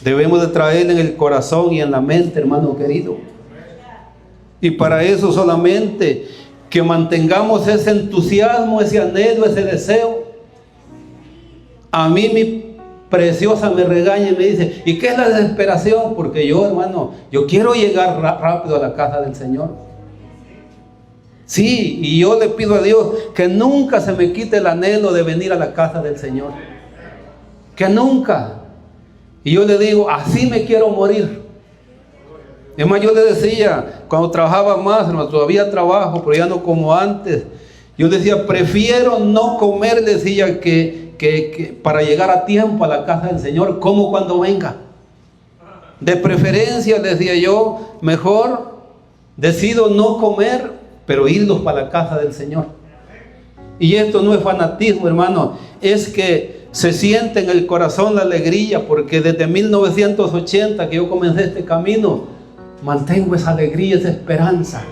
Speaker 1: Debemos de traerla en el corazón y en la mente, hermano querido. Y para eso solamente que mantengamos ese entusiasmo, ese anhelo, ese deseo. A mí mi preciosa me regaña y me dice, ¿y qué es la desesperación? Porque yo, hermano, yo quiero llegar rápido a la casa del Señor. Sí, y yo le pido a Dios que nunca se me quite el anhelo de venir a la casa del Señor. Que nunca. Y yo le digo, así me quiero morir. Es más, yo le decía, cuando trabajaba más, hermano, todavía trabajo, pero ya no como antes. Yo decía, prefiero no comer, decía, que para llegar a tiempo a la casa del Señor, como cuando venga. De preferencia, decía yo, mejor decido no comer, pero irlos para la casa del Señor. Y esto no es fanatismo, hermano, es que se siente en el corazón la alegría, porque desde 1980 que yo comencé este camino, mantengo esa alegría, esa esperanza.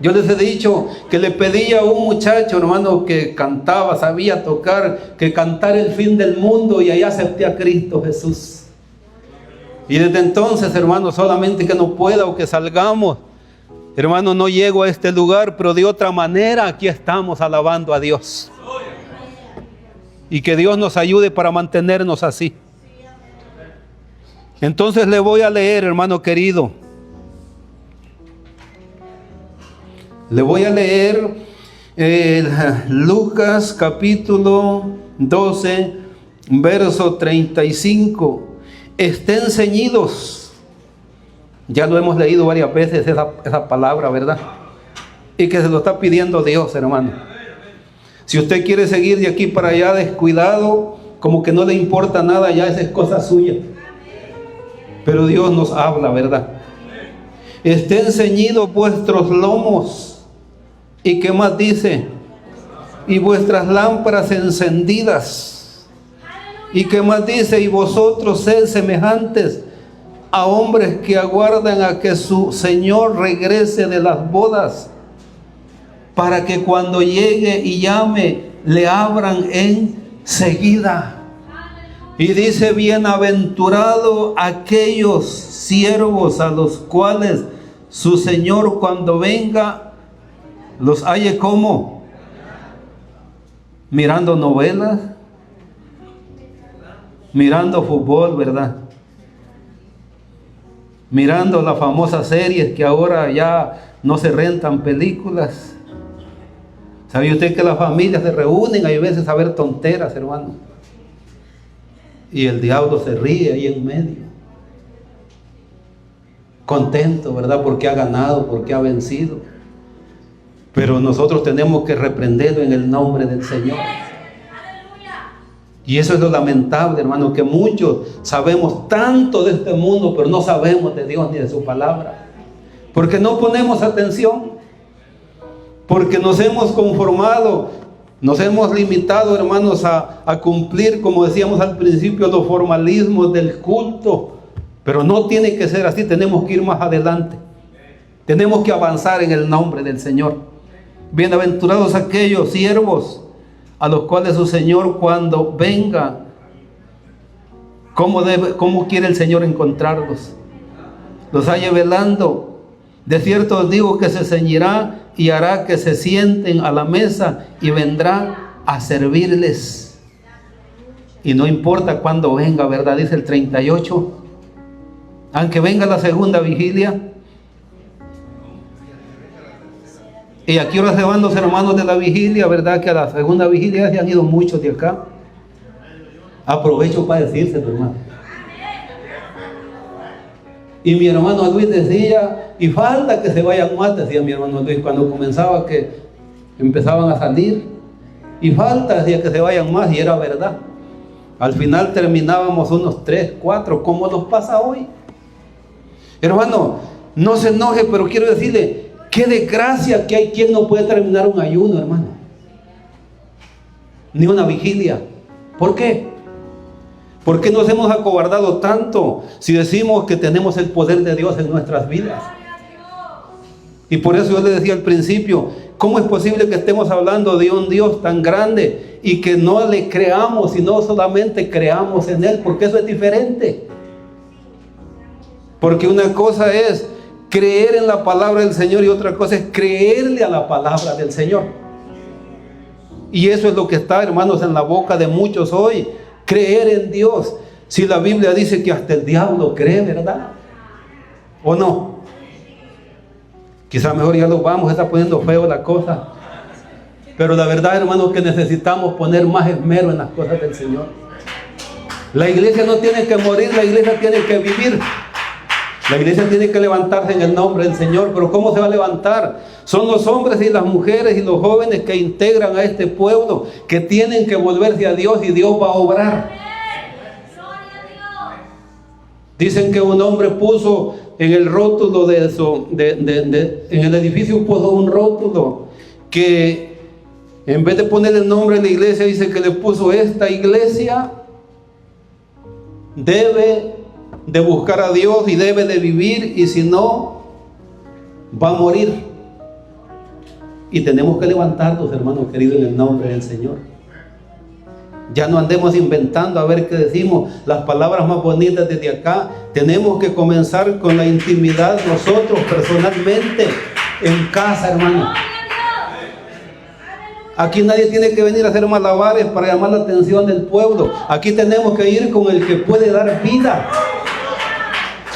Speaker 1: Yo les he dicho que le pedía a un muchacho, hermano, que cantaba, sabía tocar, que cantara el fin del mundo, y ahí acepté a Cristo Jesús. Y desde entonces, hermano, solamente que no pueda o que salgamos, hermano, no llego a este lugar, pero de otra manera aquí estamos alabando a Dios. Y que Dios nos ayude para mantenernos así. Entonces le voy a leer, hermano querido. Le voy a leer Lucas capítulo 12, verso 35. Estén ceñidos. Ya lo hemos leído varias veces esa palabra, ¿verdad? Y que se lo está pidiendo Dios, hermano. Si usted quiere seguir de aquí para allá descuidado, como que no le importa nada, ya esa es cosa suya. Pero Dios nos habla, ¿verdad? Estén ceñidos vuestros lomos. ¿Y qué más dice? Y vuestras lámparas encendidas. ¿Y qué más dice? Y vosotros sed semejantes a hombres que aguardan a que su Señor regrese de las bodas, para que cuando llegue y llame, le abran enseguida. Y dice, bienaventurado aquellos siervos a los cuales su Señor cuando venga los halle como mirando novelas, mirando fútbol, ¿verdad? Mirando las famosas series que ahora ya no se rentan películas. ¿Sabe usted que las familias se reúnen hay veces a ver tonteras, hermano? Y el diablo se ríe ahí en medio. Contento, ¿verdad? Porque ha ganado, porque ha vencido. Pero nosotros tenemos que reprenderlo en el nombre del Señor. Y eso es lo lamentable, hermano, que muchos sabemos tanto de este mundo, pero no sabemos de Dios ni de su palabra. Porque no ponemos atención. Porque nos hemos conformado, nos hemos limitado, hermanos, a cumplir, como decíamos al principio, los formalismos del culto. Pero no tiene que ser así, tenemos que ir más adelante. Tenemos que avanzar en el nombre del Señor. Bienaventurados aquellos siervos a los cuales su Señor cuando venga, ¿cómo quiere el Señor encontrarlos? Los halle velando. De cierto os digo que se ceñirá y hará que se sienten a la mesa y vendrá a servirles. Y no importa cuándo venga, ¿verdad? Dice el 38. Aunque venga la segunda vigilia. Y aquí ahora se van los hermanos de la vigilia, ¿verdad? Que a la segunda vigilia se han ido muchos de acá. Aprovecho para decírselo, hermano. Y mi hermano Luis decía, y falta que se vayan más, decía mi hermano Luis, cuando comenzaba que empezaban a salir. Y falta, decía, que se vayan más, y era verdad. Al final terminábamos unos 3, 4, como nos pasa hoy. Hermano, no se enoje, pero quiero decirle, qué desgracia que hay quien no puede terminar un ayuno, hermano. Ni una vigilia. ¿Por qué? ¿Por qué nos hemos acobardado tanto si decimos que tenemos el poder de Dios en nuestras vidas? Y por eso yo le decía al principio, ¿cómo es posible que estemos hablando de un Dios tan grande y que no le creamos, sino solamente creamos en Él? Porque eso es diferente. Porque una cosa es creer en la palabra del Señor y otra cosa es creerle a la palabra del Señor. Y eso es lo que está, hermanos, en la boca de muchos hoy, Creer en Dios. Si la Biblia dice que hasta el diablo cree, ¿verdad? ¿O no? Quizá mejor ya lo vamos, está poniendo feo la cosa. Pero la verdad, hermanos, que necesitamos poner más esmero en las cosas del Señor. La iglesia no tiene que morir, la iglesia tiene que vivir. La iglesia tiene que levantarse en el nombre del Señor. Pero ¿cómo se va a levantar? Son los hombres y las mujeres y los jóvenes que integran a este pueblo, que tienen que volverse a Dios, y Dios va a obrar. Dicen que un hombre puso en el rótulo de eso, en el edificio puso un rótulo que en vez de poner el nombre de la iglesia, dice que le puso: esta iglesia debe de buscar a Dios y debe de vivir, y si no, va a morir. Y tenemos que levantarnos, hermanos queridos, en el nombre del Señor. Ya no andemos inventando a ver qué decimos, las palabras más bonitas desde acá. Tenemos que comenzar con la intimidad nosotros personalmente, en casa, hermano. Aquí nadie tiene que venir a hacer malabares para llamar la atención del pueblo. Aquí tenemos que ir con el que puede dar vida.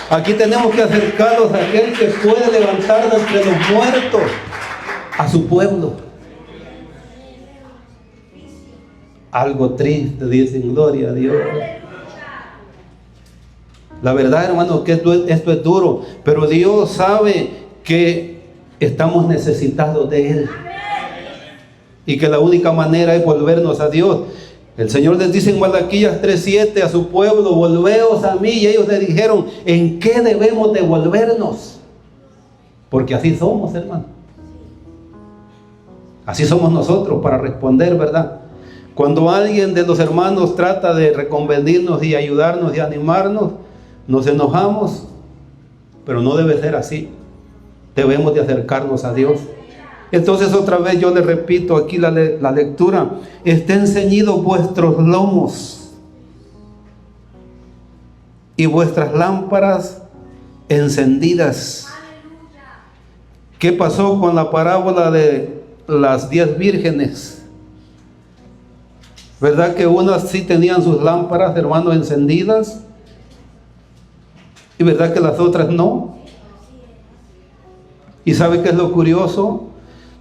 Speaker 1: Aquí tenemos que acercarnos a aquel que puede levantarnos entre los muertos, a su pueblo. Algo triste, dicen, gloria a Dios. La verdad, hermano, que esto es duro, pero Dios sabe que estamos necesitados de Él. Y que la única manera es volvernos a Dios. El Señor les dice en Malaquías 3:7 a su pueblo: volveos a mí. Y ellos le dijeron: ¿en qué debemos de volvernos? Porque así somos, hermano. Así somos nosotros para responder, ¿verdad? Cuando alguien de los hermanos trata de reconvenirnos y ayudarnos y animarnos, nos enojamos, pero no debe ser así. Debemos de acercarnos a Dios. Entonces otra vez yo le repito aquí la lectura: estén ceñidos vuestros lomos y vuestras lámparas encendidas. ¿Qué pasó con la parábola de las 10 vírgenes? ¿Verdad que unas sí tenían sus lámparas, hermanos, encendidas? ¿Y verdad que las otras no? ¿Y sabe qué es lo curioso?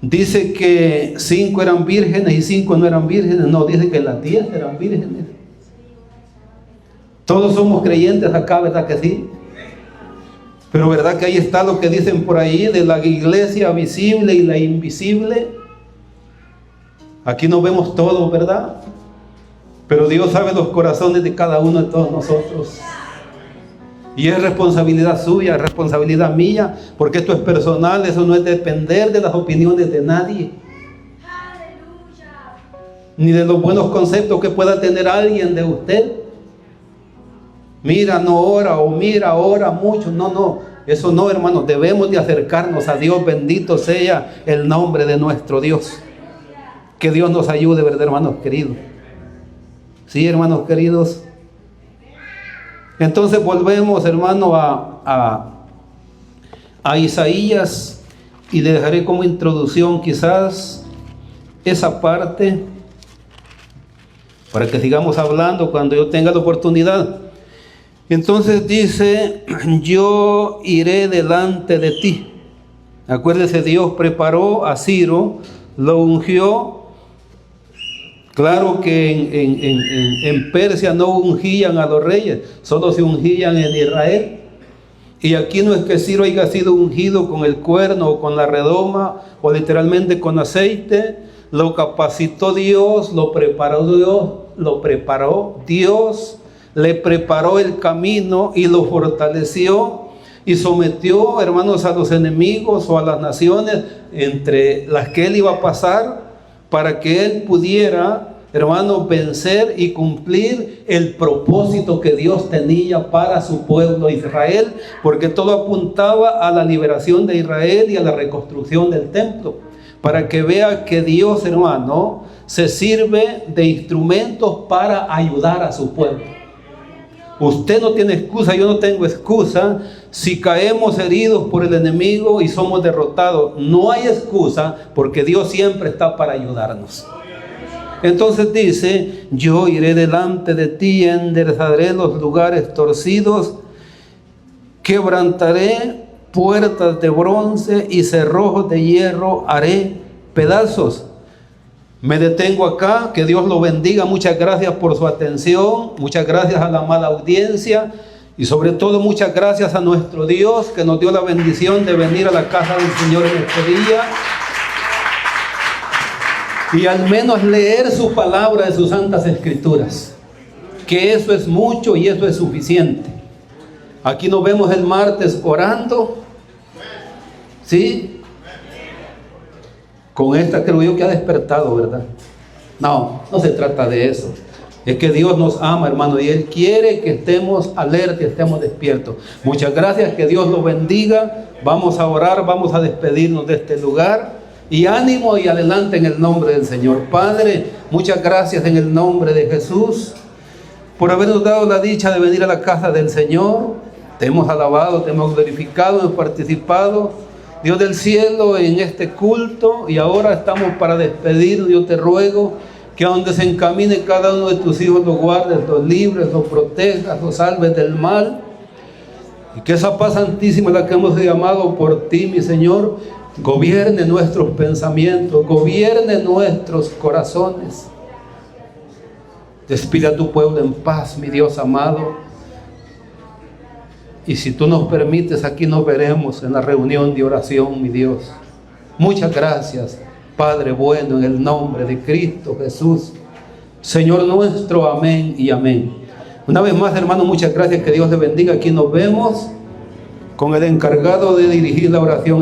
Speaker 1: Dice que 5 eran vírgenes y 5 no eran vírgenes. No, dice que las 10 eran vírgenes. Todos somos creyentes acá, ¿verdad que sí? Pero ¿verdad que ahí está lo que dicen por ahí de la iglesia visible y la invisible? Aquí no vemos todo, ¿verdad? Pero Dios sabe los corazones de cada uno de todos nosotros. Y es responsabilidad suya, es responsabilidad mía, porque esto es personal, eso no es depender de las opiniones de nadie. Ni de los buenos conceptos que pueda tener alguien de usted. Mira, no ora, o mira, ora mucho. No, eso no, hermanos. Debemos de acercarnos a Dios. Bendito sea el nombre de nuestro Dios. Que Dios nos ayude, ¿verdad, hermanos queridos? Sí, hermanos queridos. Entonces volvemos, hermano, a Isaías, y le dejaré como introducción quizás esa parte para que sigamos hablando cuando yo tenga la oportunidad. Entonces dice: yo iré delante de ti. Acuérdese, Dios preparó a Ciro, lo ungió. Claro que en Persia no ungían a los reyes, solo se ungían en Israel. Y aquí no es que Ciro haya sido ungido con el cuerno o con la redoma o literalmente con aceite. Lo capacitó Dios, lo preparó Dios, le preparó el camino y lo fortaleció y sometió, hermanos, a los enemigos o a las naciones entre las que él iba a pasar, para que él pudiera, hermanos, vencer y cumplir el propósito que Dios tenía para su pueblo Israel, porque todo apuntaba a la liberación de Israel y a la reconstrucción del templo, para que vea que Dios, hermano, se sirve de instrumentos para ayudar a su pueblo. Usted no tiene excusa, yo no tengo excusa si caemos heridos por el enemigo y somos derrotados. No hay excusa, porque Dios siempre está para ayudarnos. Entonces dice, yo iré delante de ti, enderezaré los lugares torcidos, quebrantaré puertas de bronce y cerrojos de hierro haré pedazos. Me detengo acá, que Dios lo bendiga. Muchas gracias por su atención, muchas gracias a la amada audiencia y sobre todo muchas gracias a nuestro Dios que nos dio la bendición de venir a la casa del Señor en este día y al menos leer su palabra de sus santas escrituras, que eso es mucho y eso es suficiente. Aquí nos vemos el martes orando, ¿sí? Con esta creo yo que ha despertado, ¿verdad? No se trata de eso. Es que Dios nos ama, hermano, y Él quiere que estemos alertas, que estemos despiertos. Muchas gracias, que Dios los bendiga. Vamos a orar, vamos a despedirnos de este lugar. Y ánimo y adelante en el nombre del Señor. Padre, muchas gracias en el nombre de Jesús por habernos dado la dicha de venir a la casa del Señor. Te hemos alabado, te hemos glorificado, hemos participado, Dios del cielo, en este culto, y ahora estamos para despedirnos. Yo te ruego que a donde se encamine cada uno de tus hijos, los guardes, los libres, los protejas, los salves del mal, y que esa paz santísima, la que hemos llamado por ti, mi Señor, gobierne nuestros pensamientos, gobierne nuestros corazones. Despide a tu pueblo en paz, mi Dios amado. Y si tú nos permites, aquí nos veremos en la reunión de oración, mi Dios. Muchas gracias, Padre bueno, en el nombre de Cristo Jesús, Señor nuestro. Amén y amén. Una vez más, hermano, muchas gracias. Que Dios le bendiga. Aquí nos vemos con el encargado de dirigir la oración.